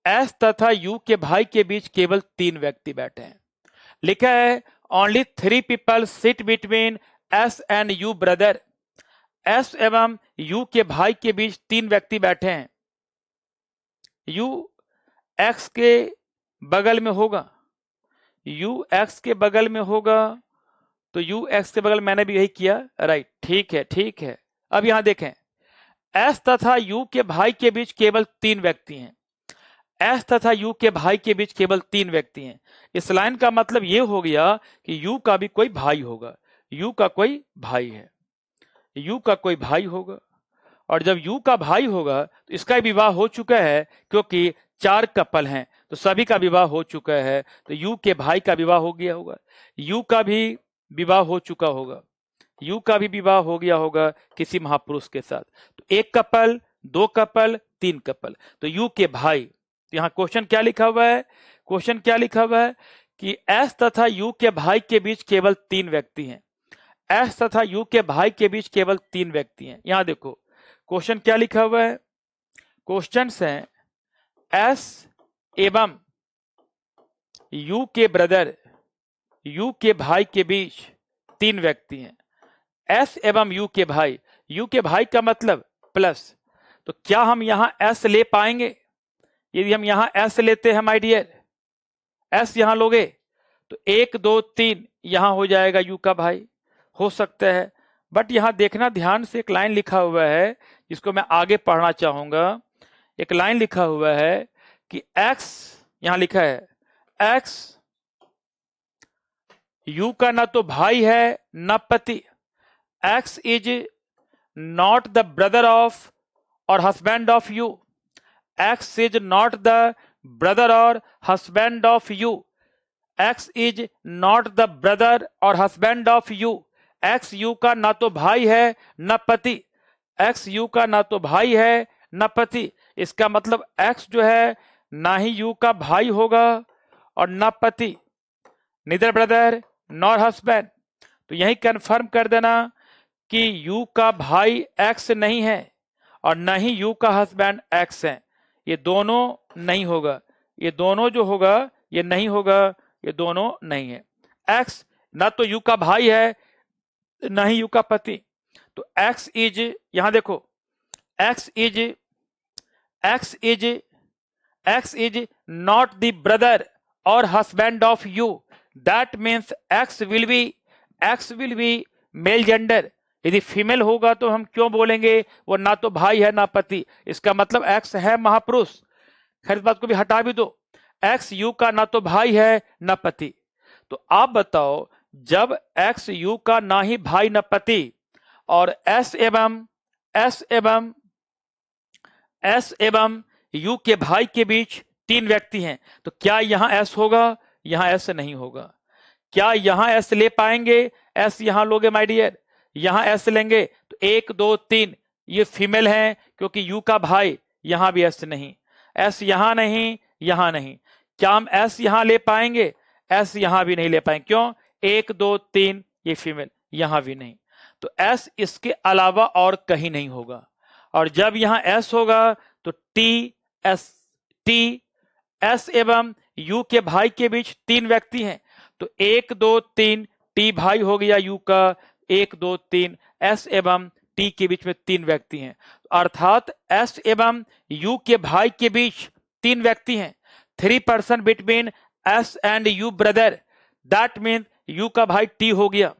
S1: एस तथा यू के भाई के बीच केवल 3 व्यक्ति बैठे हैं। लिखा है only 3 people sit between S and U brother. S एवं यू के भाई के बीच 3 व्यक्ति बैठे हैं। यू एक्स के बगल में होगा, यू एक्स के बगल में होगा, तो यू एक्स के बगल मैंने भी यही किया, राइट, ठीक है ठीक है। अब यहां देखें एस तथा यू के भाई के बीच केवल 3 व्यक्ति हैं। एस तथा यू के भाई के बीच केवल 3 व्यक्ति हैं। इस लाइन का मतलब यह हो गया कि यू का भी कोई भाई होगा, यू का कोई भाई है, यू का कोई भाई होगा। और जब यू का भाई होगा तो इसका विवाह हो चुका है, क्योंकि 4 कपल हैं तो सभी का विवाह हो चुका है, तो यू के भाई का विवाह हो गया होगा, यू का भी विवाह हो चुका होगा, यू का भी विवाह हो गया होगा किसी महापुरुष के साथ। तो 1 कपल, 2 कपल, 3 कपल, तो यू के भाई। तो यहां क्वेश्चन क्या लिखा हुआ है, क्वेश्चन क्या लिखा हुआ है कि एस तथा यू के भाई के बीच केवल 3 व्यक्ति हैं। एस तथा यू के भाई के बीच केवल 3 व्यक्ति हैं। यहां देखो क्वेश्चन क्या लिखा हुआ है, क्वेश्चन है एस एवं यू के ब्रदर, यू के भाई के बीच 3 व्यक्ति हैं। एस एवं यू के भाई, यू के भाई का मतलब प्लस, तो क्या हम यहां एस ले पाएंगे? यदि हम यहां एस लेते हैं माय डियर, एस यहां लोगे तो 1 2 3 यहां हो जाएगा यू का भाई, हो सकता है। बट यहां देखना ध्यान से, एक लाइन लिखा हुआ है जिसको मैं आगे पढ़ना चाहूंगा। एक लाइन लिखा हुआ है कि एक्स, यहां लिखा है एक्स यू का ना तो भाई है ना पति। X is not the brother of और husband of U. X is not the brother और husband of U. X is not the brother और husband of U. X U का ना तो भाई है न पति, एक्स यू का ना तो भाई है न पति। इसका मतलब एक्स जो है ना ही यू का भाई होगा और न पति, नीदर ब्रदर नॉर हस्बैंड। तो यही कंफर्म कर देना कि यू का भाई एक्स नहीं है और न ही यू का हस्बैंड एक्स है। ये दोनों नहीं होगा, ये दोनों जो होगा ये नहीं होगा, ये दोनों नहीं है। एक्स ना तो यू का भाई है ना ही यू का पति। तो एक्स इज, यहां देखो X is, X is, X is not the brother और husband of U. That means X will be male gender. यदि फीमेल होगा तो हम क्यों बोलेंगे वो ना तो भाई है ना पति, इसका मतलब एक्स है महापुरुष। खैर इस बात को भी हटा भी दो, एक्स यू का ना तो भाई है ना पति। तो आप बताओ जब एक्स यू का ना ही भाई ना पति और एस एवं यू के भाई के बीच 3 व्यक्ति हैं, तो क्या यहां एस होगा? यहां एस नहीं होगा। क्या यहां एस ले पाएंगे? एस यहां लोगे माय डियर, यहां एस लेंगे तो 1 2 3 ये फीमेल हैं, क्योंकि यू का भाई, यहां भी एस नहीं, एस यहां नहीं, यहां नहीं। क्या हम एस यहां ले पाएंगे? एस यहां भी नहीं ले पाएंगे। क्यों? 1 2 3 ये फीमेल, यहां भी नहीं। तो एस इसके अलावा और कहीं नहीं होगा। और जब यहां एस होगा तो टी एस एवं यू के भाई के बीच 3 व्यक्ति हैं, तो 1 2 3 टी भाई हो गया यू का, 1 2 3 एस एवं टी के बीच में 3 व्यक्ति हैं। अर्थात एस एवं यू के भाई के बीच 3 व्यक्ति हैं। 3 person between S and U brother, that mean you का भाई टी हो गया।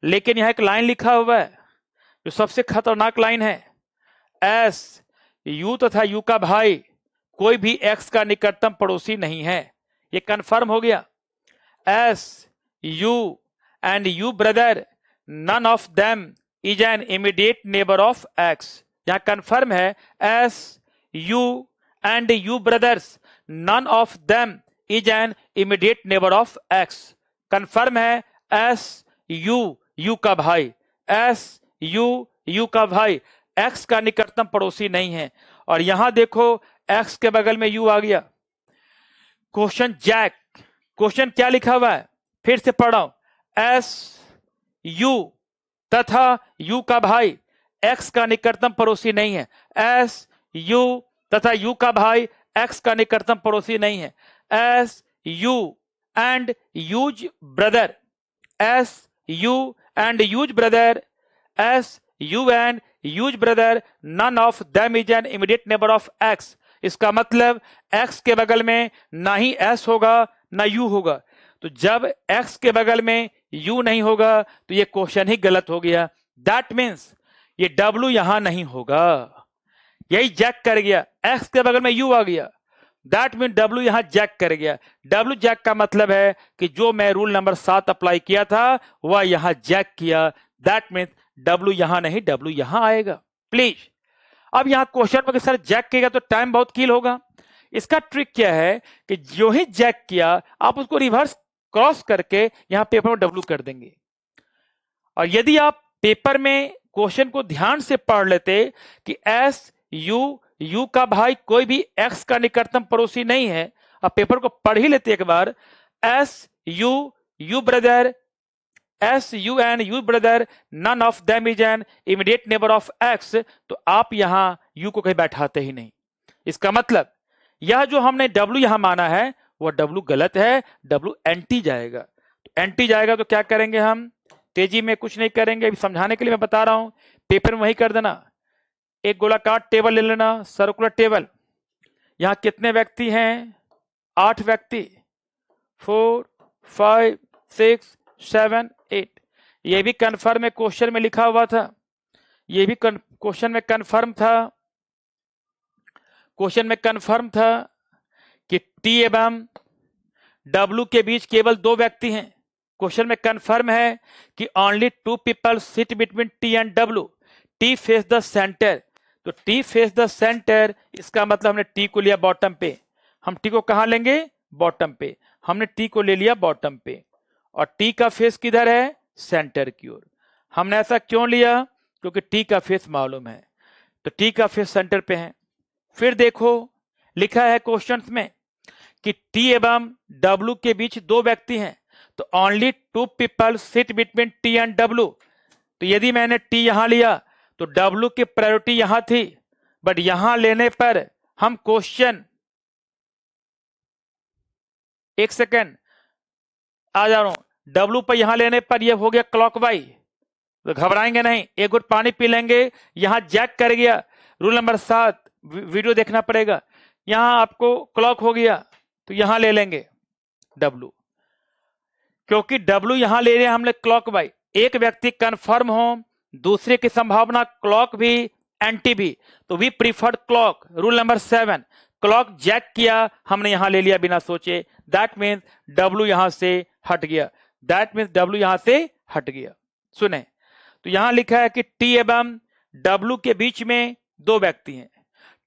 S1: लेकिन यहां एक लाइन लिखा हुआ है जो सबसे खतरनाक लाइन है, एस यू तथा यू का भाई कोई भी एक्स का निकटतम पड़ोसी नहीं है। ये कंफर्म हो गया। S U and U brother none of them is an immediate neighbour of X. यहां कंफर्म है S U and U brothers none of them is an immediate neighbour of X. Confirm है S U का भाई, S U का भाई x का निकटतम पड़ोसी नहीं है। और यहां देखो एक्स के बगल में यू आ गया। क्वेश्चन जैक, क्वेश्चन क्या लिखा हुआ है फिर से पढ़ रहा हूं, एस यू तथा यू का भाई एक्स का निकटतम पड़ोसी नहीं है। एस यू तथा यू का भाई एक्स का निकटतम पड़ोसी नहीं है। S U and U's brother, S U and U's brother, S U and U's brother, none of them is an immediate neighbour of X. इसका मतलब एक्स के बगल में ना ही एस होगा ना यू होगा। तो जब एक्स के बगल में यू नहीं होगा तो ये क्वेश्चन ही गलत हो गया। दैट मीन्स ये डब्ल्यू यहां नहीं होगा, यही जैक कर गया। एक्स के बगल में यू आ गया, दैट मीन डब्ल्यू यहां जैक कर गया। डब्ल्यू जैक का मतलब है कि जो मैं रूल नंबर 7 अप्लाई किया था वह यहां जैक किया। दैट मीन डब्ल्यू यहां नहीं, डब्ल्यू यहां आएगा प्लीज। अब यहां क्वेश्चन में सर जैक किएगा तो टाइम बहुत किल होगा। इसका ट्रिक क्या है कि जो ही जैक किया आप उसको रिवर्स क्रॉस करके यहां पेपर में डब्ल्यू कर देंगे। और यदि आप पेपर में क्वेश्चन को ध्यान से पढ़ लेते कि एस यू, यू का भाई कोई भी एक्स का निकटतम पड़ोसी नहीं है, आप पेपर को पढ़ ही लेते एक बार। S U, U brother, S U and U brother, none of them is an immediate neighbour of X, तो आप यहां यू को कहीं बैठाते ही नहीं। इसका मतलब यह जो हमने डब्ल्यू यहां माना है वह डब्ल्यू गलत है, डब्ल्यू एंटी जाएगा। तो एंटी जाएगा तो क्या करेंगे हम, तेजी में कुछ नहीं करेंगे, अभी समझाने के लिए मैं बता रहा हूं, पेपर में वही कर देना। एक गोलाकार टेबल ले लेना, सर्कुलर टेबल। यहां कितने व्यक्ति हैं, 8 व्यक्ति, 4 5 6 7 8। ये भी कन्फर्म है, क्वेश्चन में लिखा हुआ था, ये भी क्वेश्चन में कन्फर्म था, क्वेश्चन में कन्फर्म था कि टी एवं डब्ल्यू के बीच केवल 2 व्यक्ति हैं। क्वेश्चन में कन्फर्म है कि only 2 people sit between T and W, T face the centre. तो टी फेस द सेंटर, इसका मतलब हमने टी को लिया बॉटम पे। हम टी को कहां लेंगे, बॉटम पे। हमने टी को ले लिया बॉटम पे, और टी का फेस किधर है, सेंटर की ओर। हमने ऐसा क्यों लिया, क्योंकि टी का फेस मालूम है, तो टी का फेस सेंटर पे है। फिर देखो लिखा है क्वेश्चन में कि टी एवं डब्ल्यू के बीच 2 व्यक्ति हैं, तो only 2 people sit between T and W. तो यदि मैंने टी यहां लिया तो डब्ल्यू की प्रायोरिटी यहां थी, बट यहां लेने पर हम क्वेश्चन, एक सेकेंड आ जा रहा हूं, डब्ल्यू पर यहां लेने पर यह हो गया क्लॉकवाइज, तो घबराएंगे नहीं, एक घुट पानी पी लेंगे। यहां जैक कर गया, रूल नंबर 7 वीडियो देखना पड़ेगा। यहां आपको क्लॉक हो गया तो यहां ले लेंगे डब्ल्यू, क्योंकि डब्ल्यू यहां ले रहे हैं हमने क्लॉकवाइज। एक व्यक्ति कंफर्म हो, दूसरे की संभावना क्लॉक भी एंटी भी, तो we preferred clock. Rule number 7, clock जैक किया, हमने यहां ले लिया बिना सोचे। दैट मीन्स डब्ल्यू यहां से हट गया, दैट मीन्स डब्ल्यू यहां से हट गया। सुने, तो यहां लिखा है कि टी एवं डब्ल्यू के बीच में 2 व्यक्ति हैं।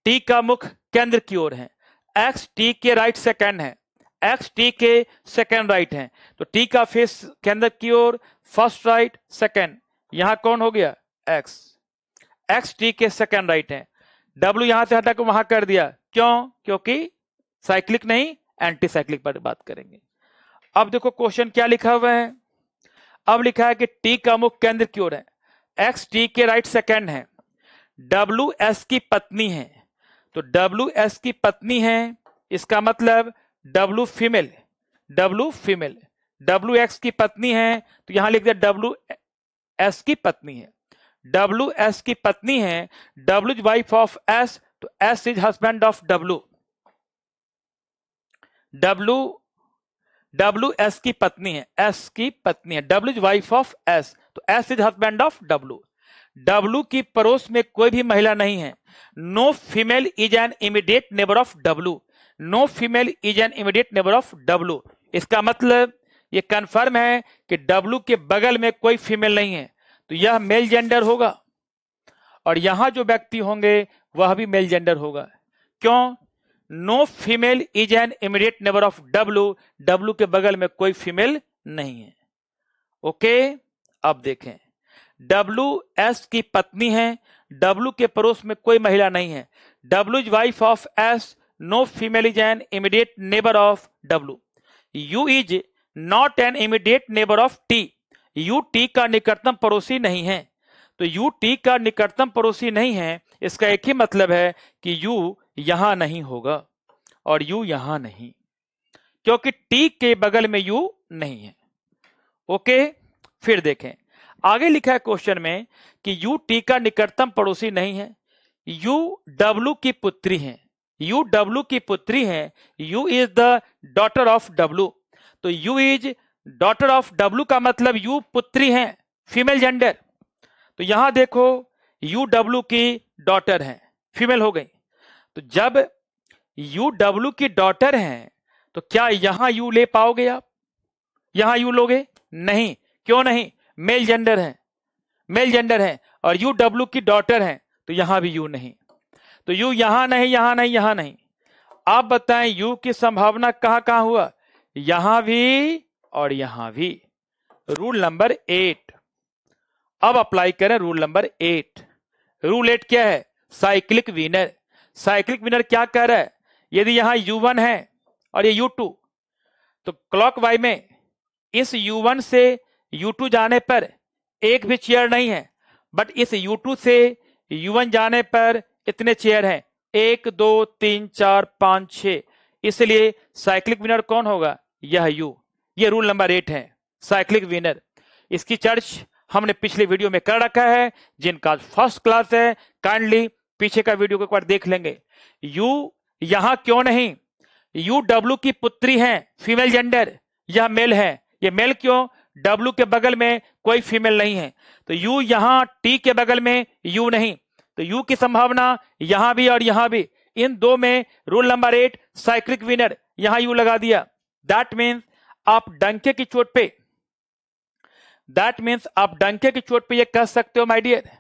S1: टी का मुख केंद्र की ओर है, एक्स टी के राइट सेकंड है, एक्स टी के सेकंड राइट है, तो टी का फेस केंद्र की ओर, फर्स्ट राइट सेकंड। यहां कौन हो गया, एक्स, एक्स टी के सेकंड राइट है। डब्ल्यू यहां से हटा के वहां कर दिया, क्यों, क्योंकि साइक्लिक नहीं एंटी साइक्लिक पर बात करेंगे। अब देखो क्वेश्चन क्या लिखा हुआ है, अब लिखा है कि टी का मुख केंद्र की ओर है, एक्स टी के राइट सेकंड है, डब्ल्यू एस की पत्नी है। तो डब्ल्यू एस की पत्नी है, इसका मतलब W female, W female, W x की पत्नी है, तो यहां लिख दिया डब्ल्यू एस की पत्नी है, डब्ल्यू एस की पत्नी है, W is wife of S, तो S is husband of W, W, W S की पत्नी है, एस की पत्नी है, W is wife of S, तो S is husband of W. W की पड़ोस में कोई भी महिला नहीं है, no female is an immediate neighbour of W, no female is an immediate neighbour of W. इसका मतलब ये कंफर्म है कि डब्ल्यू के बगल में कोई फीमेल नहीं है, तो यह मेल जेंडर होगा, और यहां जो व्यक्ति होंगे वह भी मेल जेंडर होगा। क्यों, no female is an immediate neighbour of W, W के बगल में कोई फीमेल नहीं है। ओके, अब देखें, डब्ल्यू एस की पत्नी है, डब्ल्यू के पड़ोस में कोई महिला नहीं है, W is wife of S, no female is an immediate neighbour of W, U is not an immediate neighbour of T, U T का निकटतम पड़ोसी नहीं है, तो तो यू टी का निकटतम पड़ोसी नहीं है, इसका एक ही मतलब है कि यू यहां नहीं होगा और यू यहां नहीं, क्योंकि टी के बगल में यू नहीं है। ओके, फिर देखें आगे लिखा है क्वेश्चन में कि यू टी का निकटतम पड़ोसी नहीं है, यू डब्ल्यू की पुत्री है, यू डब्ल्यू की पुत्री है, U is the daughter of W. तो U is daughter of W का मतलब यू पुत्री है, फीमेल जेंडर। तो यहां देखो यू डब्ल्यू की डॉटर है, फीमेल हो गई। तो जब यू डब्ल्यू की डॉटर है तो क्या यहां यू ले पाओगे आप? यहां यू लोगे नहीं, क्यों नहीं? मेल जेंडर है, मेल जेंडर है, और यू डब्ल्यू की डॉटर है तो यहां भी यू नहीं। तो यू यहां नहीं, यहां नहीं, यहां नहीं। आप बताएं यू की संभावना कहां कहां हुआ? यहां भी और यहां भी। रूल नंबर 8 अब अप्लाई करें, रूल नंबर 8। रूल 8 क्या है? Cyclic winner. साइक्लिक विनर क्या कह रहा है? यदि यहां U1 है और ये U2, तो क्लॉकवाइज में इस U1 से U2 जाने पर एक भी चेयर नहीं है, बट इस U2 से U1 जाने पर इतने चेयर हैं, 1 2 3 4 5 6। इसलिए साइक्लिक विनर कौन होगा? यह U। यह रूल नंबर 8 है, साइक्लिक विनर। इसकी चर्च हमने पिछले वीडियो में कर रखा है, जिनका फर्स्ट क्लास है काइंडली पीछे का वीडियो को एक बार देख लेंगे। यू यहां क्यों नहीं? यू डब्ल्यू की पुत्री है, फीमेल जेंडर, यह मेल है। यह मेल क्यों? डब्ल्यू के बगल में कोई फीमेल नहीं है, तो यू यहां, टी के बगल में यू नहीं, तो यू की संभावना यहां भी और यहां भी। इन दो में रूल नंबर 8 साइक्लिक विनर, यहां यू लगा दिया। दैट मीन्स आप डंके की चोट पे, दैट मीन्स आप डंके की चोट पे ये कह सकते हो माय डियर,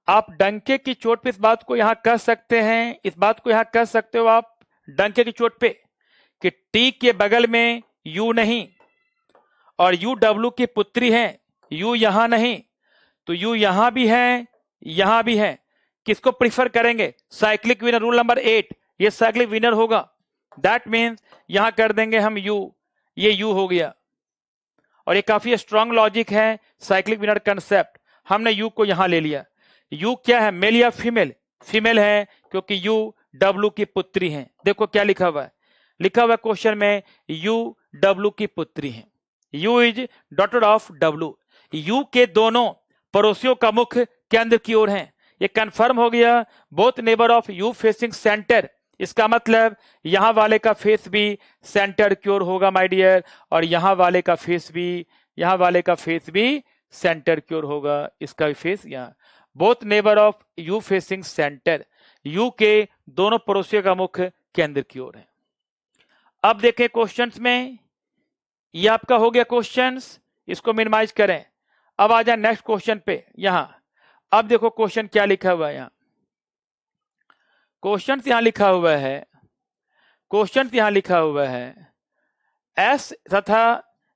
S1: आप डंके की चोट पे इस बात को यहां कह सकते हैं, इस बात को यहां कह सकते हो आप डंके की चोट पे कि टी के बगल में यू नहीं और यू डब्ल्यू की पुत्री है, यू यहां नहीं, तो यू यहां भी है, यहां भी है। किसको प्रीफर करेंगे? साइक्लिक विनर, रूल नंबर 8, ये साइक्लिक विनर होगा। दैट मीन्स यहां कर देंगे हम यू, ये यू हो गया। और ये काफी स्ट्रांग लॉजिक है, साइक्लिक विनर कंसेप्ट। हमने यू को यहां ले लिया। यू क्या है, मेल या फीमेल? फीमेल है, क्योंकि यू डब्ल्यू की पुत्री है। देखो क्या लिखा हुआ है, लिखा हुआ क्वेश्चन में यू डब्ल्यू की पुत्री है, U is daughter of W. You के दोनों पड़ोसियों का मुख केंद्र की ओर है, ये कंफर्म हो गया। Both neighbour of you facing centre, इसका मतलब यहां वाले का फेस भी सेंटर की ओर होगा माय डियर, और यहां वाले का फेस भी, यहां वाले का फेस भी सेंटर की ओर होगा, इसका भी फेस यहां। Both neighbour of you facing centre, you के दोनों पड़ोसियों का मुख केंद्र की ओर है। अब देखें क्वेश्चंस में, ये आपका हो गया क्वेश्चंस, इसको मिनिमाइज करें। अब आ जाए नेक्स्ट क्वेश्चन पे। यहां अब देखो क्वेश्चन क्या लिखा हुआ है, यहां क्वेश्चन यहां लिखा हुआ है, क्वेश्चन यहां लिखा हुआ है एस तथा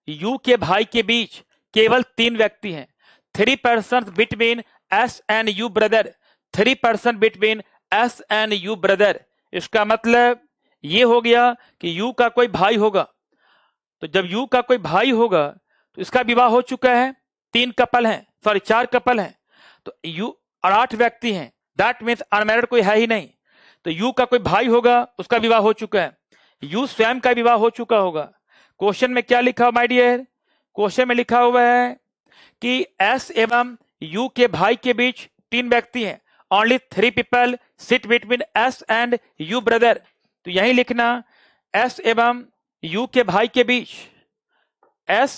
S1: यू के भाई के बीच केवल 3 व्यक्ति हैं। 3 persons between S and U brother, 3 persons between S and U brother. इसका मतलब ये हो गया कि यू का कोई भाई होगा, तो जब यू का कोई भाई होगा तो इसका विवाह हो चुका है, 3 कपल हैं, सॉरी 4 कपल हैं, तो यू और 8 व्यक्ति हैं, दैट मीन्स अनमैरिड कोई है ही नहीं। तो यू का कोई भाई होगा, उसका विवाह हो चुका है, यू स्वयं का विवाह हो चुका होगा। क्वेश्चन में क्या लिखा हुआ माय डियर? क्वेश्चन में लिखा हुआ है कि एस एवं यू के भाई के बीच 3 व्यक्ति हैं, only 3 people sit between S and U brother. तो यही लिखना एस एवं यू के भाई के बीच, एस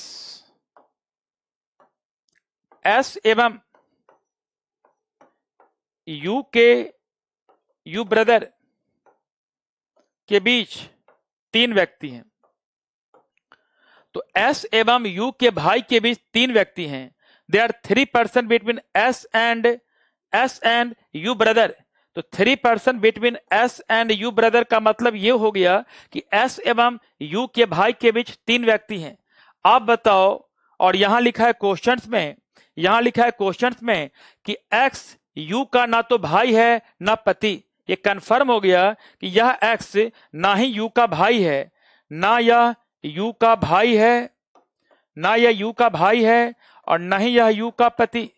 S1: एवं यू के यू ब्रदर के बीच 3 व्यक्ति हैं। तो एस एवं यू के भाई के बीच 3 व्यक्ति हैं, they are 3 persons between S and U brother. तो 3 persons between S and U brother का मतलब ये हो गया कि एस एवं यू के भाई के बीच 3 व्यक्ति हैं। आप बताओ, और यहां लिखा है क्वेश्चंस में, यहां लिखा है क्वेश्चंस में कि एक्स यू का ना तो भाई है ना पति। ये कंफर्म हो गया कि यह एक्स ना ही यू का भाई है, ना यह यू का भाई है, ना यह यू का भाई है, और न ही यह यू का पति।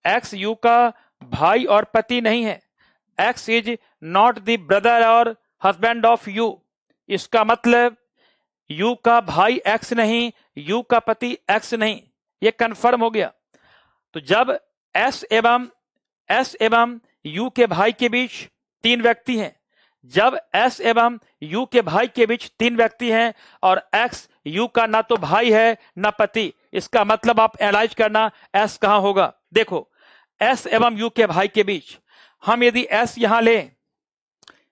S1: एक्स यू का भाई और पति नहीं है। X is not the brother और हस्बैंड ऑफ यू। इसका मतलब यू का भाई एक्स नहीं, यू का पति एक्स नहीं, ये कंफर्म हो गया। तो जब एस एवं यू के भाई के बीच तीन व्यक्ति हैं, जब एस एवं यू के भाई के बीच तीन व्यक्ति हैं और एक्स यू का ना तो भाई है ना पति, इसका मतलब आप एनालाइज करना एस कहां होगा। देखो एस एवं यू के भाई के बीच हम यदि एस यहां लें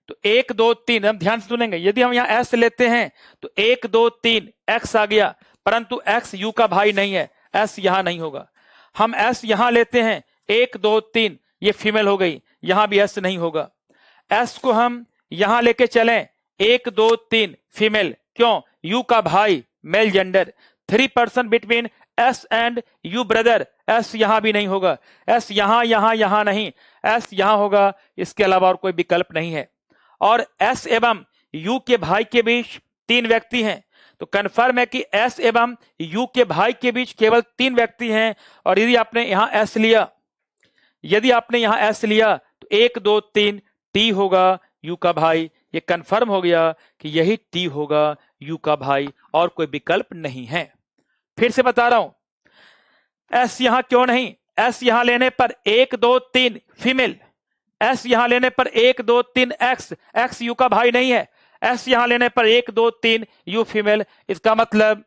S1: तो 1 2 3, हम ध्यान से सुनेंगे, यदि हम यहां एस लेते हैं तो 1 2 3 एक्स आ गया, परंतु एक्स यू का भाई नहीं है, एस यहां नहीं होगा। हम एस यहां लेते हैं 1 2 3, ये फीमेल हो गई, यहां भी एस नहीं होगा। एस को हम यहां लेके चलें 1 2 3 फीमेल, क्यों? यू का भाई male gender. 3 person between S and U brother, S यहां भी नहीं होगा, एस यहां नहीं, एस यहां होगा, इसके अलावा और कोई विकल्प नहीं है। और एस एवं यू के भाई के बीच तीन व्यक्ति हैं, तो कन्फर्म है कि एस एवं यू के भाई के बीच केवल तीन व्यक्ति हैं। और यदि आपने यहां एस लिया, यदि आपने यहां एस लिया तो 1 2 3 टी होगा यू का भाई। ये कंफर्म हो गया कि यही टी होगा यू का भाई, और कोई विकल्प नहीं है। फिर से बता रहा हूं, एस यहां क्यों नहीं? एस यहां लेने पर 1 2 3 फीमेल, एस यहां लेने पर 1 2 3 एक्स, एक्स यू का भाई नहीं है। एस यहां लेने पर 1 2 3 यू फीमेल, इसका मतलब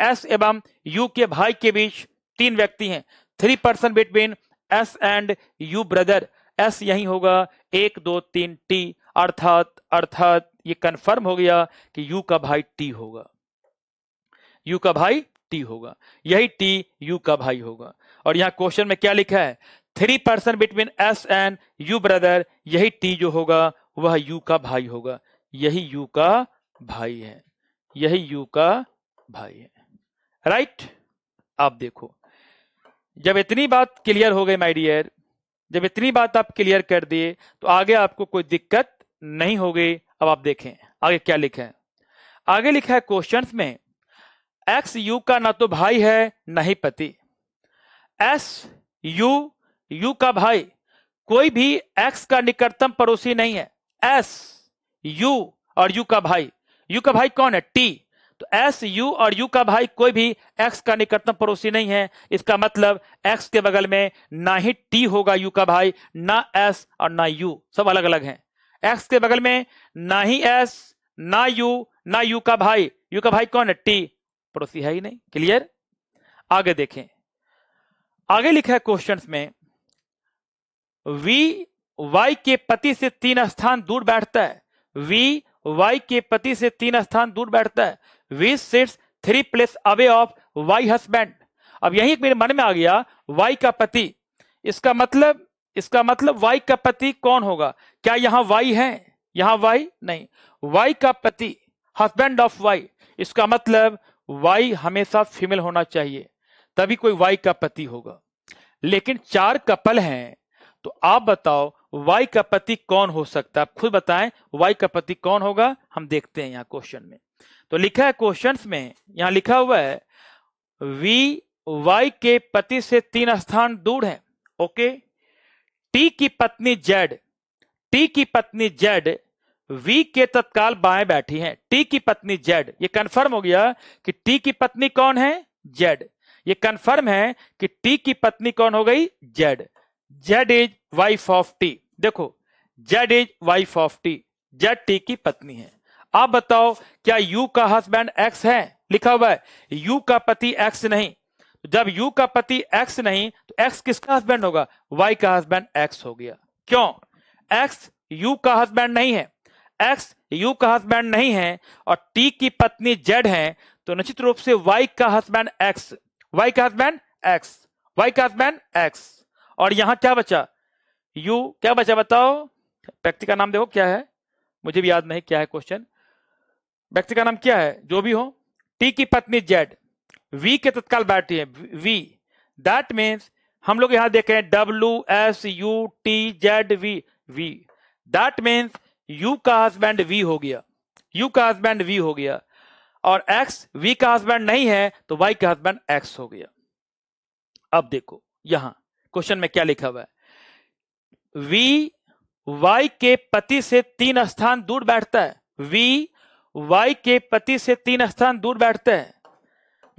S1: एस एवं यू के भाई के बीच तीन व्यक्ति हैं, 3 person between S and U brother, S यही होगा 1 2 3 टी, अर्थात ये कंफर्म हो गया कि यू का भाई टी होगा, यू का भाई टी होगा, यही टी यू का भाई होगा। और यहां क्वेश्चन में क्या लिखा है? 3 person between S and U brother, यही टी जो होगा वह यू का भाई होगा, यही यू का भाई है, यही यू का भाई है। राइट? आप देखो, जब इतनी बात क्लियर हो गई माय डियर, जब इतनी बात आप क्लियर कर दिए तो आगे आपको कोई दिक्कत नहीं होगी। अब आप देखें आगे क्या लिखा है। आगे लिखा है क्वेश्चंस में, एक्स यू का ना तो भाई है ना ही पति। एस यू का भाई कोई भी एक्स का निकटतम पड़ोसी नहीं है। एस यू और यू का भाई कौन है? टी। तो एस यू और यू का भाई कोई भी एक्स का निकटतम पड़ोसी नहीं है, इसका मतलब एक्स के बगल में ना ही टी होगा यू का भाई, ना एस और ना यू, सब अलग अलग हैं। एक्स के बगल में ना ही एस ना यू का भाई, यू का भाई कौन है? टी, पड़ोसी है ही नहीं। क्लियर? आगे देखें, आगे लिखा है क्वेश्चंस में, वी वाई के पति से 3 स्थान दूर बैठता है। वी वाई के पति से 3 स्थान दूर बैठता है। V sits 3 place away of Y husband. अब यही मेरे मन में आ गया, वाई का पति, इसका मतलब वाई का पति कौन होगा? क्या यहां वाई है? यहां वाई नहीं, वाई का पति हस्बैंड ऑफ वाई, इसका मतलब वाई हमेशा फीमेल होना चाहिए, तभी कोई वाई का पति होगा। लेकिन 4 कपल हैं, तो आप बताओ वाई का पति कौन हो सकता है? आप खुद बताएं वाई का पति कौन होगा। हम देखते हैं यहां क्वेश्चन में। तो लिखा है क्वेश्चंस में, यहां लिखा हुआ है वी वाई के पति से 3 स्थान दूर है। ओके, टी की पत्नी जेड वी के तत्काल बाएं बैठी है। टी की पत्नी जेड, ये कंफर्म हो गया कि टी की पत्नी कौन है? जेड। ये कंफर्म है कि टी की पत्नी कौन हो गई? Z. Z is wife of T. देखो, Z is wife of T, Z T की पत्नी है। आप बताओ क्या यू का हस्बैंड एक्स है? लिखा हुआ है यू का पति एक्स नहीं। जब यू का पति एक्स नहीं तो एक्स किसका हस्बैंड होगा? वाई का हस्बैंड एक्स हो गया। क्यों? एक्स यू का हस्बैंड नहीं है, एक्स यू का हस्बैंड नहीं है और टी की पत्नी जेड है, तो निश्चित रूप से वाई का हस्बैंड एक्स, वाई का हस्बैंड एक्स, वाई का हस्बैंड एक्स। और यहां क्या बचा? यू। क्या बचा बताओ? व्यक्ति का नाम देखो क्या है, मुझे भी याद नहीं क्या है क्वेश्चन। व्यक्ति का नाम क्या है? जो भी हो, टी की पत्नी जेड, वी के तत्काल बैठी है वी, दैट मीन्स हम लोग यहां देखें WSUTZV, V, that means U का हस्बैंड वी हो गया, यू का हस्बैंड वी हो गया। और एक्स वी का हस्बैंड नहीं है तो वाई का हस्बैंड एक्स हो गया। अब देखो यहां क्वेश्चन में क्या लिखा हुआ है, वी वाई के पति से 3 स्थान दूर बैठता है। वी वाई के पति से 3 स्थान दूर बैठता है।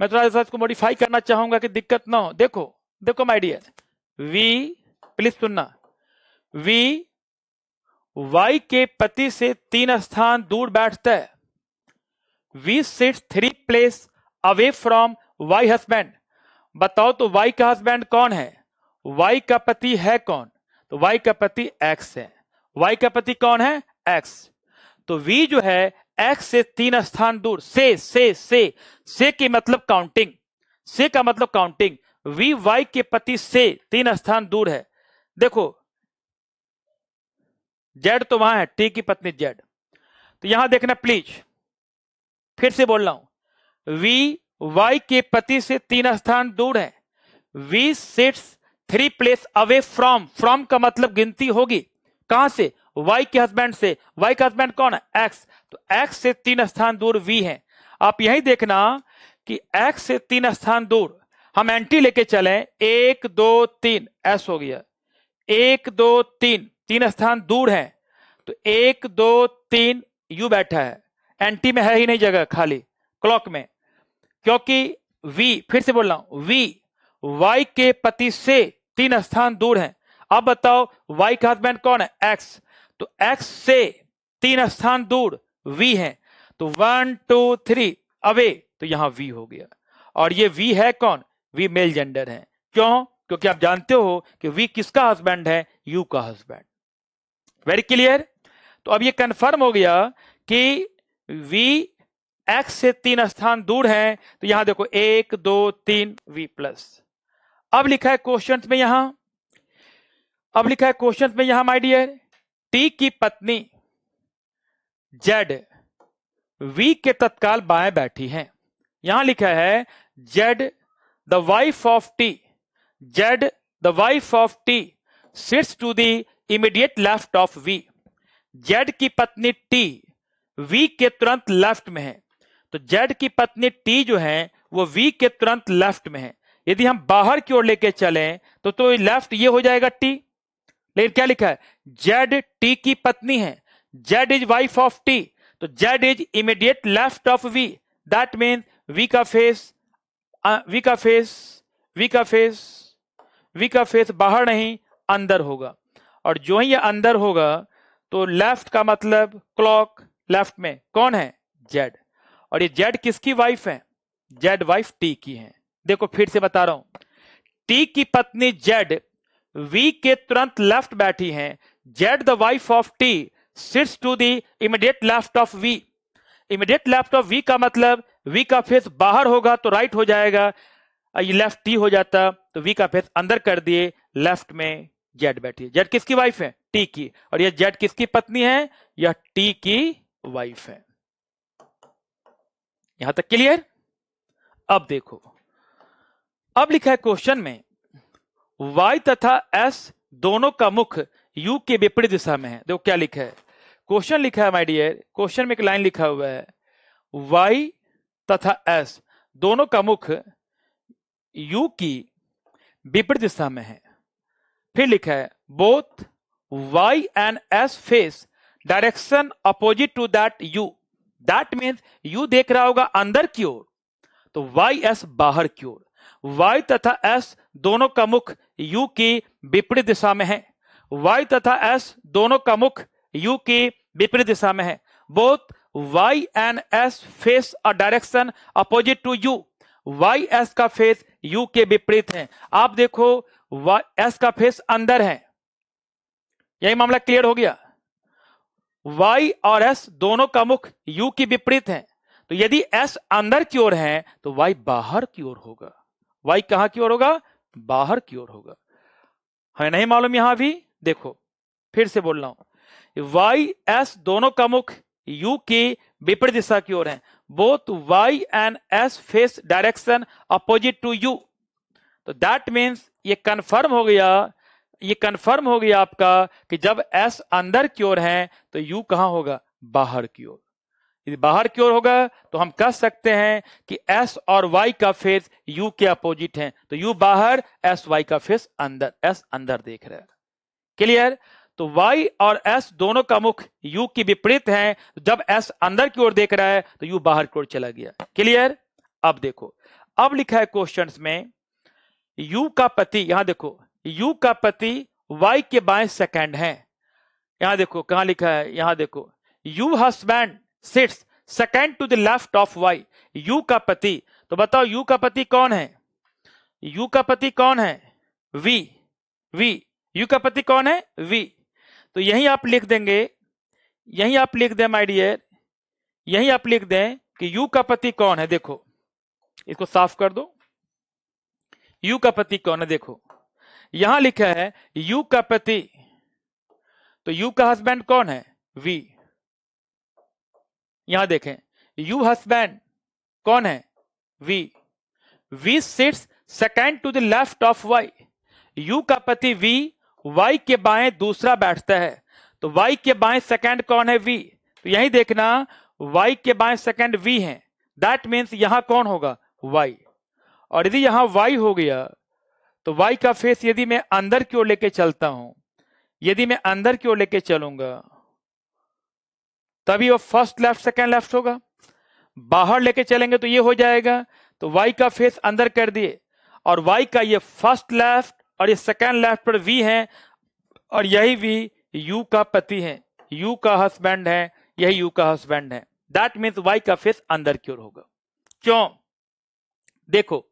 S1: मैं थोड़ा सा इसको मॉडिफाई करना चाहूंगा कि दिक्कत ना हो। देखो देखो माय डियर, वी, प्लीज सुनना, वी वाई के पति से 3 स्थान दूर बैठता है। V sits 3 place away from Y husband. बताओ तो वाई का हस्बैंड कौन है, वाई का पति है कौन, तो वाई का पति एक्स है। वाई का पति कौन है, एक्स। तो वी जो है एक्स से 3 स्थान दूर, से की मतलब काउंटिंग, से का मतलब काउंटिंग। वी वाई के पति से 3 स्थान दूर है। देखो जेड तो वहां है, टी की पत्नी जेड। तो यहां देखना प्लीज, फिर से बोल रहा हूं, वी वाई के पति से 3 स्थान दूर है। V sits 3 place away from, from का मतलब गिनती होगी कहां से, वाई के हस्बैंड से। वाई का हस्बैंड कौन है, एक्स। तो एक्स से 3 स्थान दूर वी है। आप यही देखना कि एक्स से 3 स्थान दूर हम एंटी लेके चले, 1 2 3 एस हो गया, 1 2 3 3 स्थान दूर है। तो 1 2 3 यू बैठा है, एंटी में है ही नहीं जगह खाली क्लॉक में, क्योंकि वी, फिर से बोल रहा हूं, वी वाई के पति से 3 स्थान दूर है। अब बताओ वाई का हस्बैंड कौन है, एक्स। तो एक्स से 3 स्थान दूर वी है। तो 1 2 3 अवे, तो यहां वी हो गया। और ये वी है कौन, वी मेल जेंडर है। क्यों, क्योंकि आप जानते हो कि वी किसका हस्बैंड है, यू का हस्बैंड। Very clear. तो अब ये कंफर्म हो गया कि वी एक्स से 3 स्थान दूर है। तो यहां देखो 1 2 3 वी प्लस। अब लिखा है क्वेश्चन में यहां, अब लिखा है क्वेश्चन में यहां माय डियर, टी की पत्नी जेड वी के तत्काल बाएं बैठी है। यहां लिखा है Z the wife of T, Z the wife of T sits to the immediate left of V. Z की पत्नी टी वी के तुरंत लेफ्ट में है। तो जेड की पत्नी टी जो है वो वी के तुरंत लेफ्ट में है। यदि हम बाहर की ओर लेके चलें तो लेफ्ट ये हो जाएगा टी। लेकिन क्या लिखा है, जेड टी की पत्नी है, Z is wife of T. तो Z is immediate left of V. That mean V का फेस, वी का फेस, वी का फेस, वी का फेस बाहर नहीं अंदर होगा। और जो ही ये अंदर होगा तो लेफ्ट का मतलब क्लॉक लेफ्ट में कौन है, जेड। और ये जेड किसकी वाइफ है, जेड वाइफ टी की है। देखो फिर से बता रहा हूं, टी की पत्नी जेड वी के तुरंत लेफ्ट बैठी हैं। Z the wife of T sits to the immediate left of V. Immediate left of V का मतलब वी का फेस बाहर होगा तो राइट हो जाएगा, ये लेफ्ट टी हो जाता, तो वी का फेस अंदर कर दिए, लेफ्ट में जेड बैठी है। जेड किसकी वाइफ है, टी की। और ये जेड किसकी पत्नी है, यह टी की वाइफ है। यहां तक क्लियर। अब देखो, अब लिखा है क्वेश्चन में, y तथा s दोनों का मुख u के विपरीत दिशा में है। देखो क्या लिखा है, क्वेश्चन लिखा है माय डियर, क्वेश्चन में एक लाइन लिखा हुआ है, y तथा s दोनों का मुख u की विपरीत दिशा में है। फिर लिखा है both y and s face direction opposite to that u। That means u देख रहा होगा अंदर की ओर, तो y s बाहर की ओर। y तथा s दोनों का मुख u की विपरीत दिशा में है। y तथा s दोनों का मुख u की विपरीत दिशा में है। Both y and s face a direction opposite to u। y s का फेस u के विपरीत है। आप देखो s का फेस अंदर है, यही मामला क्लियर हो गया। y और s दोनों का मुख u की विपरीत है, तो यदि s अंदर की ओर है तो y बाहर की ओर होगा। y कहां की ओर होगा, बाहर की ओर होगा। हमें नहीं मालूम यहां भी, देखो फिर से बोल रहा हूं, y s दोनों का मुख u की विपरीत दिशा की ओर है। Both y and s face direction opposite to u। तो दैट मीन्स ये कंफर्म हो गया, ये कंफर्म हो गया आपका कि जब s अंदर की ओर है तो u कहां होगा, बाहर की ओर। यदि बाहर की ओर होगा तो हम कह सकते हैं कि S और Y का फेस U के अपोजिट है, तो U बाहर, S Y का फेस अंदर, S अंदर देख रहा है। क्लियर? तो Y और S दोनों का मुख U की विपरीत है, जब S अंदर की ओर देख रहा है तो U बाहर की ओर चला गया। क्लियर? अब देखो, अब लिखा है क्वेश्चंस में, U का पति, यहां देखो, U का पति Y के बाएं सेकंड है। यहां देखो कहां लिखा है, यहां देखो, U husband sits second to the left of Y. You का पति, तो बताओ यू का पति कौन है? यू का पति कौन है? वी। वी, यू का पति कौन है? वी। तो यही आप लिख देंगे, यही आप लिख दें माय डियर, यही आप लिख दें कि यू का पति कौन है। देखो इसको साफ कर दो, यू का पति कौन है? देखो यहां लिखा है यू का पति, तो यू का हस्बैंड कौन है? वी। यहां देखें, यू हस्बैंड कौन है? V. V sits second to the left of Y. You का पति वी वाई के बाएं दूसरा बैठता है, तो वाई के बाएं सेकंड कौन है? वी। तो यही देखना, वाई के बाएं सेकंड वी है, दैट मीन्स यहां कौन होगा? वाई। और यदि यहां वाई हो गया तो वाई का फेस यदि मैं अंदर की ओर लेके चलता हूं, यदि मैं अंदर की ओर लेके चलूंगा तभी वो फर्स्ट लेफ्ट सेकंड लेफ्ट होगा। बाहर लेके चलेंगे तो ये हो जाएगा, तो वाई का फेस अंदर कर दिए, और वाई का ये फर्स्ट लेफ्ट और ये सेकंड लेफ्ट पर वी है, और यही वी यू का पति है, यू का हस्बैंड है, यही यू का हस्बैंड है। दैट मीन्स वाई का फेस अंदर की ओर होगा। क्यों? देखो,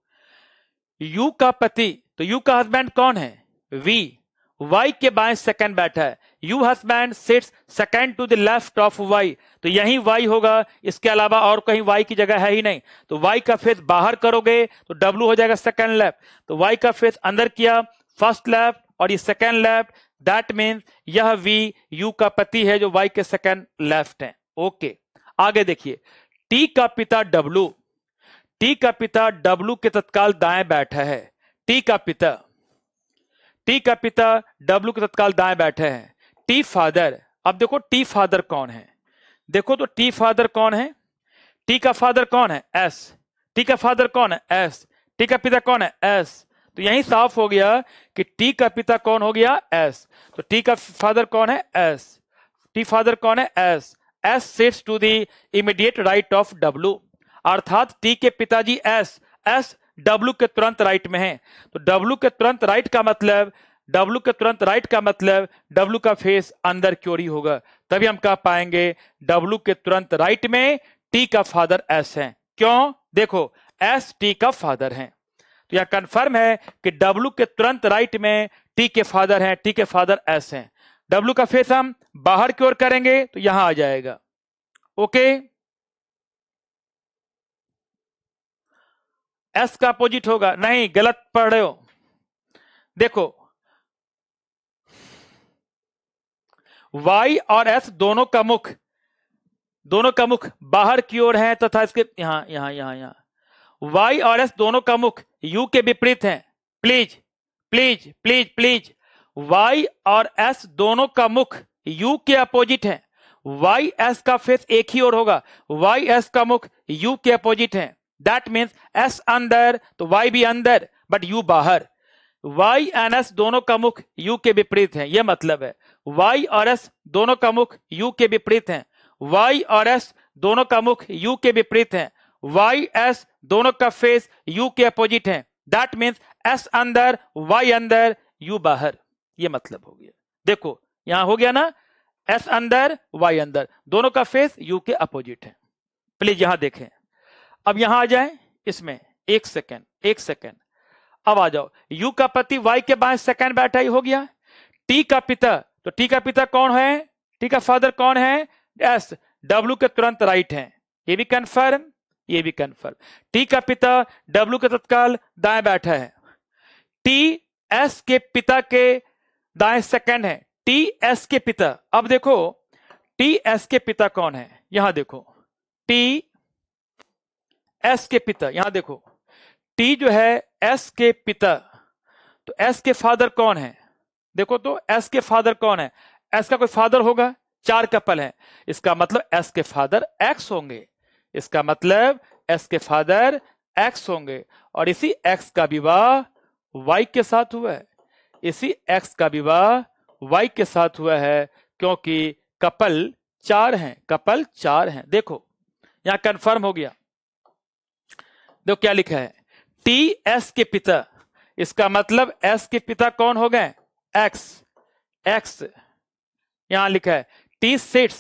S1: यू का पति, तो यू का हस्बैंड कौन है? वी। वाई के बाएं सेकंड बैठा है, U husband sits second to the left of Y, तो यही वाई होगा, इसके अलावा और कहीं वाई की जगह है ही नहीं। तो वाई का फेस बाहर करोगे तो डब्ल्यू हो जाएगा सेकंड लेफ्ट, तो वाई का फेस अंदर किया फर्स्ट लेफ्ट और ये सेकंड लेफ्ट, दैट मीन्स यह वी यू का पति है जो वाई के सेकंड लेफ्ट है। ओके, आगे देखिए, टी का पिता डब्ल्यू, टी का पिता डब्ल्यू के तत्काल दाएं बैठा है। टी का पिता, टी का पिता डब्ल्यू के तत्काल दाएं बैठे हैं। टी फादर, अब देखो टी फादर कौन है? देखो तो टी फादर कौन है? टी का फादर कौन है? एस। टी का फादर कौन है? एस। टी का पिता कौन है? एस। तो यही साफ हो गया कि टी का पिता कौन हो गया? एस। तो टी का फादर कौन है? एस। टी फादर कौन है? S. S sits to the immediate right of W, अर्थात टी के पिताजी एस, एस डब्ल्यू के तुरंत राइट में है। तो डब्ल्यू के तुरंत राइट का मतलब, डब्ल्यू के तुरंत राइट का मतलब डब्ल्यू का फेस अंदर की ओर ही होगा, तभी हम कह पाएंगे डब्ल्यू के तुरंत राइट में टी का फादर एस है। क्यों? देखो एस टी का फादर है, तो यह कंफर्म है कि डब्ल्यू के तुरंत राइट में टी के फादर हैं, टी के फादर एस हैं। डब्ल्यू का फेस हम बाहर की ओर करेंगे तो यहां आ जाएगा। ओके, एस का अपोजिट होगा, नहीं गलत पढ़ रहे हो। देखो Y और S दोनों का मुख, दोनों का मुख बाहर की ओर है तथा इसके यहां यहां यहां यहां Y और S दोनों का मुख U के विपरीत है। Please please please please, Y और S दोनों का मुख U के अपोजिट है। Y S का फेस एक ही ओर होगा, Y S का मुख U के अपोजिट है। दैट मीन्स S अंदर तो Y भी अंदर, बट U बाहर। Y एंड S दोनों का मुख U के विपरीत है, यह मतलब है Y और S दोनों का मुख U के विपरीत है। Y और S दोनों का मुख U के विपरीत है। Y S दोनों का फेस U के अपोजिट है। दैट मीन्स S अंदर Y अंदर U बाहर, यह मतलब हो गया। देखो यहां हो गया ना, S अंदर Y अंदर, दोनों का फेस U के अपोजिट है। प्लीज यहां देखें। अब यहां आ जाए इसमें, एक सेकेंड एक सेकेंड, अब आ जाओ। यू का पति वाई के बाएं सेकंड बैठा ही हो गया। टी का पिता, तो टी का पिता कौन है? टी का फादर कौन है? एस, डब्ल्यू के तुरंत राइट है, ये भी कंफर्म, ये भी कंफर्म। टी का पिता डब्ल्यू के तत्काल दाएं बैठा है। टी एस के पिता के दाएं सेकंड है। टी एस के पिता, अब देखो टी एस के पिता कौन है? यहां देखो टी एस के पिता, यहां देखो टी जो है एस के पिता, तो एस के फादर कौन है? देखो तो एस के फादर कौन है? एस का कोई फादर होगा? 4 कपल हैं, इसका मतलब एस के फादर एक्स होंगे, इसका मतलब एस के फादर एक्स होंगे। और इसी एक्स का विवाह वाई के साथ हुआ है, इसी एक्स का विवाह वाई के साथ हुआ है, क्योंकि कपल 4 हैं, कपल 4 हैं। देखो यहां कंफर्म हो गया। देखो क्या लिखा है, टी एस के पिता, इसका मतलब एस के पिता कौन हो गए, एक्स, एक्स यहां लिखा है। T sits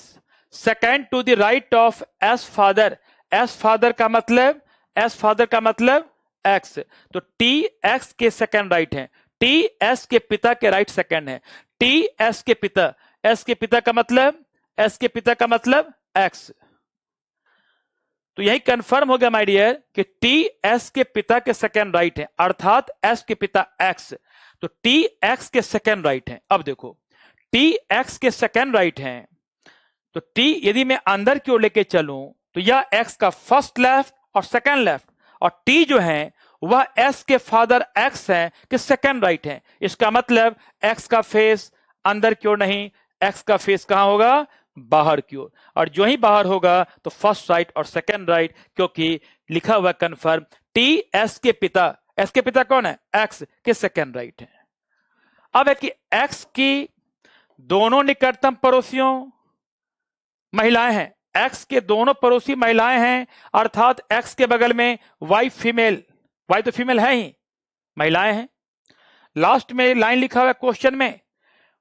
S1: second to the right of S father, S father का मतलब, एस फादर का मतलब एक्स, तो टी एक्स के सेकेंड राइट है, टी एस के पिता के राइट सेकेंड है। टी एस के पिता, एस के पिता का मतलब, एस के पिता का मतलब एक्स। तो यही कंफर्म हो गया माय डियर कि टी एस के पिता के सेकेंड राइट है, अर्थात एस के पिता एक्स, तो टी एक्स के सेकेंड राइट है। अब देखो टी एक्स के सेकेंड राइट है, तो टी यदि मैं अंदर की ओर लेके चलूं तो यह एक्स का फर्स्ट लेफ्ट और सेकेंड लेफ्ट, और टी जो है वह एस के फादर एक्स है कि सेकेंड राइट है। इसका मतलब एक्स का फेस अंदर की ओर नहीं, एक्स का फेस कहां होगा, बाहर की ओर, और जो ही बाहर होगा तो फर्स्ट राइट और सेकेंड राइट, क्योंकि लिखा हुआ कंफर्म टी एस के पिता, एस के पिता कौन है, एक्स के सेकेंड राइट है। अब है कि एक्स की दोनों निकटतम पड़ोसियों महिलाएं हैं, एक्स के दोनों पड़ोसी महिलाएं हैं, अर्थात एक्स के बगल में वाई फीमेल, वाई तो फीमेल है ही, महिलाएं हैं। लास्ट में लाइन लिखा हुआ है क्वेश्चन में,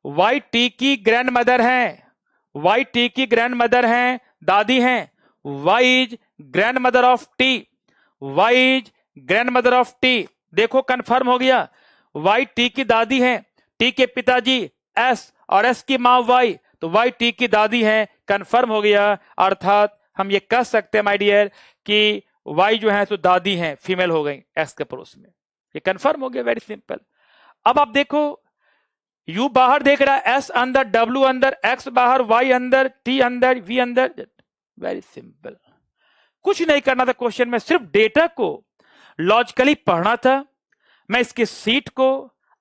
S1: वाई टी की ग्रैंड मदर है, वाई टी की ग्रैंड मदर हैं, दादी हैं, Y is grandmother of T, Y is grandmother of T. देखो कंफर्म हो गया, वाई टी की दादी हैं, टी के पिताजी एस और एस की मां वाई, तो वाई टी की दादी हैं, कंफर्म हो गया। अर्थात हम ये कह सकते हैं माय डियर कि वाई जो है तो दादी हैं, फीमेल हो गई एक्स के पड़ोस में, ये कंफर्म हो गया, वेरी सिंपल। अब आप देखो यू बाहर देख रहा है, एस अंदर, डब्ल्यू अंदर, एक्स बाहर, वाई अंदर, टी अंदर, वी अंदर, वेरी सिंपल, कुछ नहीं करना था क्वेश्चन में, सिर्फ डेटा को लॉजिकली पढ़ना था। मैं इसकी सीट को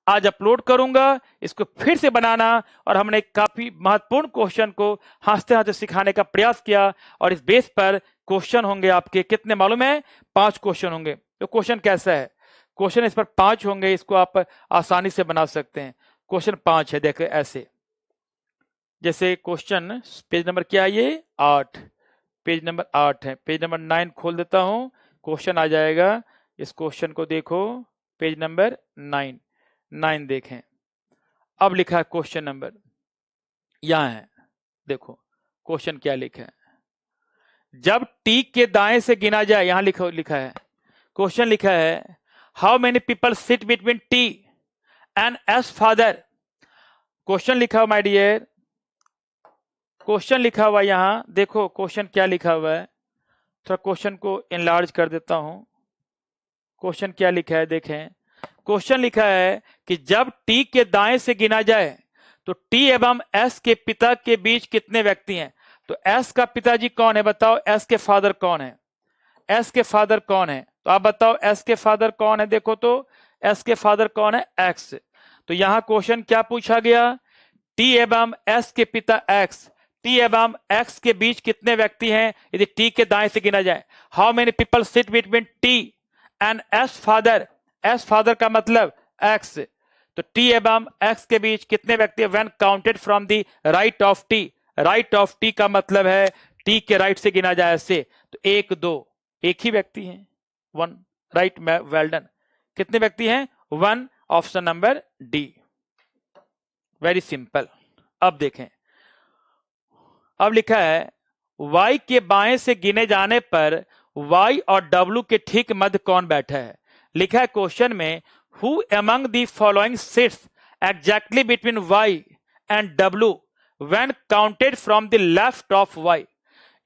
S1: आज अपलोड करूंगा, इसको फिर से बनाना, और हमने काफी महत्वपूर्ण क्वेश्चन को हंसते हंसते सिखाने का प्रयास किया, और इस बेस पर क्वेश्चन होंगे आपके कितने मालूम है, 5 क्वेश्चन होंगे। तो क्वेश्चन कैसा है, क्वेश्चन इस पर 5 होंगे, इसको आप आसानी से बना सकते हैं। क्वेश्चन 5 है, देखो ऐसे, जैसे क्वेश्चन पेज नंबर क्या है ये 8, पेज नंबर 8 है, पेज नंबर 9 खोल देता हूं, क्वेश्चन आ जाएगा। इस क्वेश्चन को देखो, पेज नंबर 9 देखें। अब लिखा है क्वेश्चन नंबर, यहां है, देखो क्वेश्चन क्या लिखा है, जब टी के दाएं से गिना जाए, यहां लिखा है, क्वेश्चन लिखा है, how many people sit between T and S father. Question लिखा हुआ माय डियर, क्वेश्चन लिखा हुआ यहां देखो, क्वेश्चन क्या लिखा हुआ है, थोड़ा क्वेश्चन को इनलार्ज कर देता हूं। क्वेश्चन क्या लिखा है देखें, क्वेश्चन लिखा है कि जब टी के दाएं से गिना जाए तो टी एवं एस के पिता के बीच कितने व्यक्ति हैं। तो एस का पिताजी कौन है बताओ, एस के फादर कौन है, एस के फादर कौन है, तो आप बताओ एस के फादर कौन है। देखो तो एस के फादर कौन है, एक्स। तो यहां क्वेश्चन क्या पूछा गया, टी एवं एस के पिता एक्स, टी एवं एक्स के बीच कितने व्यक्ति हैं यदि टी के दाएं से गिना जाए। How many people sit between T and S father, S father का मतलब एक्स, तो टी एवं एक्स के बीच कितने व्यक्ति, when counted from the right of T, right of T का मतलब है टी के राइट से गिना जाए ऐसे, तो 1 2, एक ही व्यक्ति है, 1, राइट, वेल डन। कितने व्यक्ति हैं, 1, option number D, very simple. अब देखें, अब लिखा है y के बाएं से गिने जाने पर y और w के ठीक मध्य कौन बैठा है। लिखा है क्वेश्चन में, who among the following sits exactly between y and w when counted from the left of y।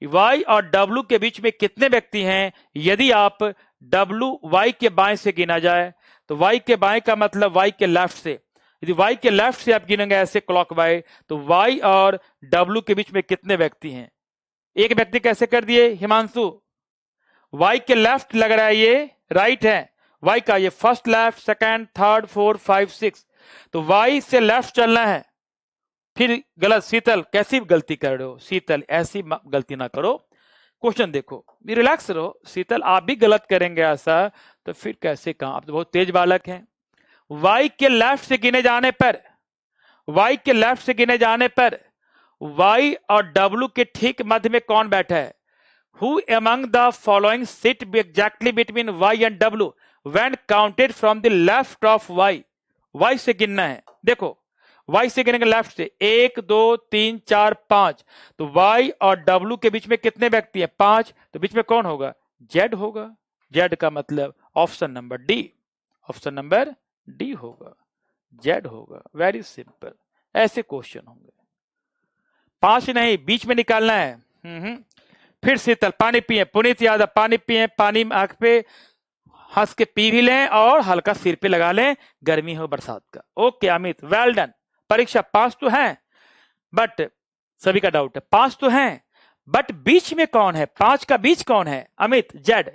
S1: y और w के बीच में कितने व्यक्ति हैं यदि आप w y के बाएं से गिना जाए, तो y के बाएं का मतलब y के लेफ्ट से, यदि y के लेफ्ट से आप गिनेंगे ऐसे क्लॉकवाइज, तो y और w के बीच में कितने व्यक्ति हैं। एक व्यक्ति कैसे कर दिए हिमांशु, y के लेफ्ट लग रहा है, ये राइट है, y का ये first left, second, third, fourth, 5, 6, तो y से लेफ्ट चलना है, फिर गलत, शीतल कैसी गलती कर रहे हो, शीतल ऐसी गलती ना करो। क्वेश्चन देखो, रिलैक्स रहो शीतल, आप भी गलत करेंगे ऐसा तो फिर कैसे काम, आप तो बहुत तेज बालक हैं। y के लेफ्ट से गिने जाने पर, y के लेफ्ट से गिने जाने पर y और w के ठीक मध्य में कौन बैठा है? Who among the following sit exactly between y and w when counted from the left of y? y से गिनना है, देखो y से गिनेंगे लेफ्ट से, 1 2 3 4 5, तो y और w के बीच में कितने व्यक्ति है? 5, तो बीच में कौन होगा? z होगा। z का मतलब option number D, option number D होगा, z होगा। वेरी सिंपल, ऐसे क्वेश्चन होंगे। 5 नहीं, बीच में निकालना है। फिर शीतल, पानी पिए। पुनीत यादव, पानी पिए, पानी आंख पे हंस के पी भी लें और हल्का सिर पे लगा लें, गर्मी हो बरसात का। Okay Amit, well done. परीक्षा 5 तो है, बट सभी का डाउट है, 5 तो है बट बीच में कौन है? 5 का बीच कौन है? अमित, जेड।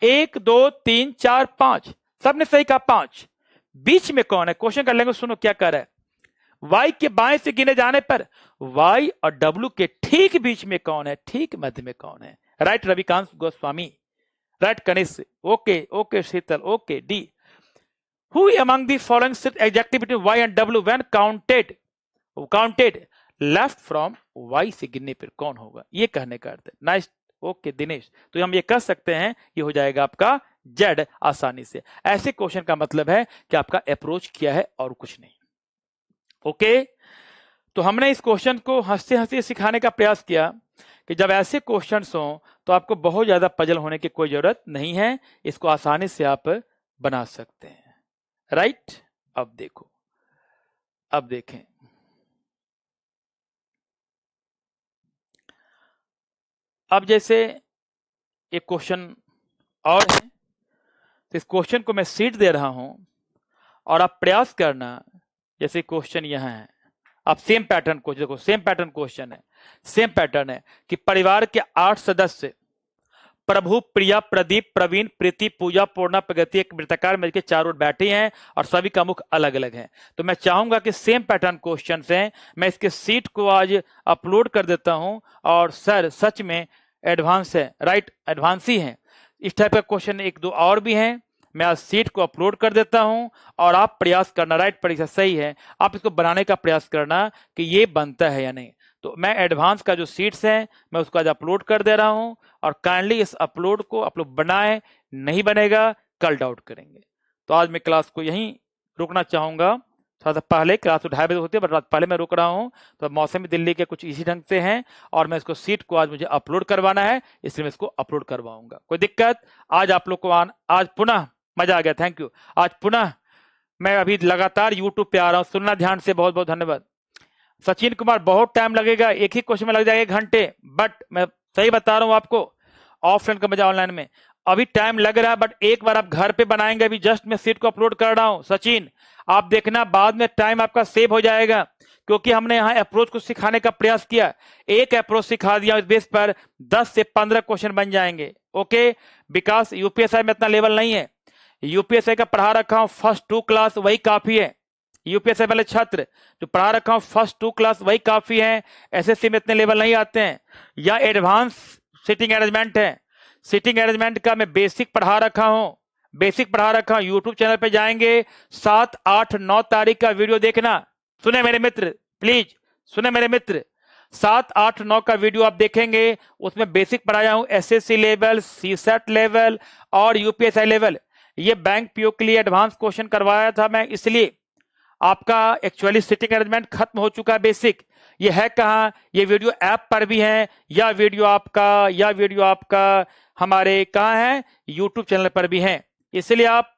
S1: 1 2 3 4 5, सबने सही कहा 5, बीच में कौन है? क्वेश्चन कर लेंगे, सुनो क्या कर रहा है। y के बाएं से गिने जाने पर y और w के ठीक बीच में कौन है? ठीक मध्य में कौन है? Right Ravikant Goswami, right Kanishth. Okay okay Sheetal, okay D. Who among the following sit exactly between y and w when counted left from y से गिनने पर कौन होगा? ये कहने का अर्थ है। नाइस, ओके दिनेश, तो हम ये कह सकते हैं ये हो जाएगा आपका जेड आसानी से। ऐसे क्वेश्चन का मतलब है कि आपका अप्रोच किया है और कुछ नहीं। ओके तो हमने इस क्वेश्चन को हंसते हंसते सिखाने का प्रयास किया कि जब ऐसे क्वेश्चंस हो तो आपको बहुत ज्यादा पजल होने की कोई जरूरत नहीं है, इसको आसानी से आप बना सकते हैं। राइट, अब देखो, अब देखें, अब जैसे एक क्वेश्चन और है, तो इस क्वेश्चन को मैं सीट दे रहा हूं और आप प्रयास करना। जैसे क्वेश्चन यहां है, आप सेम पैटर्न को देखो, सेम पैटर्न क्वेश्चन है, सेम पैटर्न है कि परिवार के 8 सदस्य प्रभु, प्रिया, प्रदीप, प्रवीण, प्रीति, पूजा, पूर्णा, प्रगति एक वृत्ताकार मिलकर चारों ओर बैठे हैं और सभी का मुख अलग अलग है। तो मैं चाहूंगा कि सेम पैटर्न क्वेश्चन हैं, मैं इसके सीट को आज अपलोड कर देता हूं। और सर सच में एडवांस है, राइट, एडवांस ही है। इस टाइप का क्वेश्चन 1 2 और भी हैं, मैं आज सीट को अपलोड कर देता हूं और आप प्रयास करना। राइट, परीक्षा सही है, आप इसको बनाने का प्रयास करना कि ये बनता है या नहीं। तो मैं एडवांस का जो सीट्स हैं मैं उसको आज अपलोड कर दे रहा हूं और काइंडली इस अपलोड को आप लोग बनाएं, नहीं बनेगा कल डाउट करेंगे। तो आज मैं क्लास को यहीं रुकना चाहूंगा। थोड़ा सा पहले क्लास तो 2:30 बजे होती है, बट पहले मैं रुक रहा हूं, तो मौसम दिल्ली के कुछ इसी ढंग से हैं और मैं इसको सीट को आज मुझे अपलोड करवाना है, इसलिए मैं इसको अपलोड करवाऊंगा। कोई दिक्कत? आज आप लोग को आज पुनः मजा आ गया, थैंक यू। आज पुनः मैं अभी लगातार यूट्यूब पे आ रहा हूँ, सुनना ध्यान से, बहुत बहुत धन्यवाद। सचिन कुमार, बहुत टाइम लगेगा, एक ही क्वेश्चन में लग जाएगा 1 घंटे, बट मैं सही बता रहा हूं आपको, ऑफलाइन का मजा ऑनलाइन में अभी टाइम लग रहा है, बट एक बार आप घर पे बनाएंगे। अभी जस्ट मैं सीट को अपलोड कर रहा हूं सचिन, आप देखना बाद में टाइम आपका सेव हो जाएगा, क्योंकि हमने यहाँ अप्रोच को सिखाने का प्रयास किया। एक अप्रोच सिखा दिया, इस बेस पर 10 से 15 क्वेश्चन बन जाएंगे। ओके, विकास यूपीएसआई में इतना लेवल नहीं है, यूपीएसआई का पढ़ा रखा हूं फर्स्ट 2 क्लास, वही काफी है। यूपीएसआई वाले छात्र जो पढ़ा रखा हूं फर्स्ट 2 क्लास वही काफी है, एसएससी में इतने लेवल नहीं आते हैं। या एडवांस सिटिंग अरेंजमेंट है, सिटिंग अरेंजमेंट का मैं बेसिक पढ़ा रखा हूं, बेसिक पढ़ा रखा हूं। यूट्यूब चैनल पे जाएंगे, 7 8 9 तारीख का वीडियो देखना। सुने मेरे मित्र, प्लीज सुने मेरे मित्र, 7 8 9 का वीडियो आप देखेंगे, उसमें बेसिक पढ़ाया हूं, एसएससी लेवल, सीसेट लेवल और यूपीएसआई लेवल। ये बैंक पीओ के लिए एडवांस क्वेश्चन करवाया था मैं, इसलिए आपका एक्चुअली सिटिंग अरेंजमेंट खत्म हो चुका है बेसिक। ये है कहां? ये वीडियो ऐप पर भी है, या वीडियो आपका हमारे कहां है? यूट्यूब चैनल पर भी है। इसलिए आप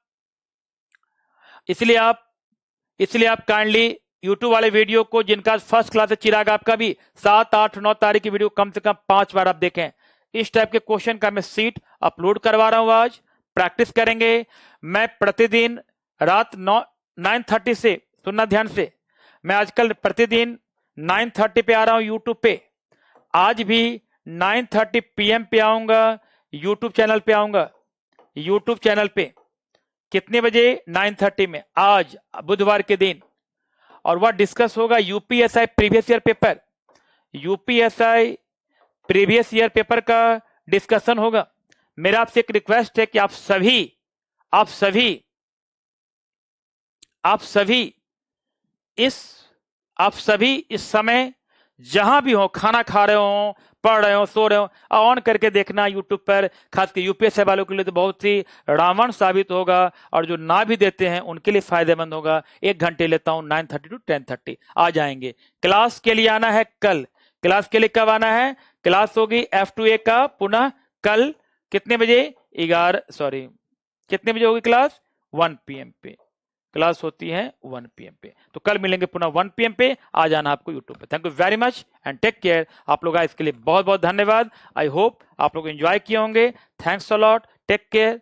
S1: काइंडली यूट्यूब वाले वीडियो को, जिनका फर्स्ट क्लास है, चिराग आपका भी 7 8 9 तारीख की वीडियो कम से कम 5 बार आप देखें। इस टाइप के क्वेश्चन का मैं सीट अपलोड करवा रहा हूं, आज प्रैक्टिस करेंगे। मैं प्रतिदिन रात 9:30 से, सुनना ध्यान से, मैं आजकल प्रतिदिन 9:30 पे आ रहा हूं यूट्यूब पे। आज भी 9:30 PM पे आऊंगा, यूट्यूब चैनल पे आऊंगा। यूट्यूब चैनल पे कितने बजे? 9:30 में, आज बुधवार के दिन। और वह डिस्कस होगा UPSI previous year paper, UPSI previous year paper का डिस्कशन होगा। मेरा आपसे एक रिक्वेस्ट है कि आप सभी इस समय जहां भी हो, खाना खा रहे हो, पढ़ रहे हो, सो रहे हो, ऑन करके देखना यूट्यूब पर। खासकर यूपीएससी वालों के लिए तो बहुत ही रावण साबित होगा, और जो ना भी देते हैं उनके लिए फायदेमंद होगा। 1 घंटे लेता हूं, 9:30 to 10:30 आ जाएंगे। क्लास के लिए आना है कल। क्लास के लिए कब आना है? क्लास होगी F2A का पुनः कल कितने बजे? कितने बजे होगी क्लास? 1 PM पे क्लास होती है, 1 PM पे। तो कल मिलेंगे पुनः 1 PM पे। आ जाना आपको यूट्यूब पे। Thank you very much and take care. आप लोग इसके लिए बहुत बहुत धन्यवाद। आई होप आप लोग एंजॉय किए होंगे। Thanks a lot, take care.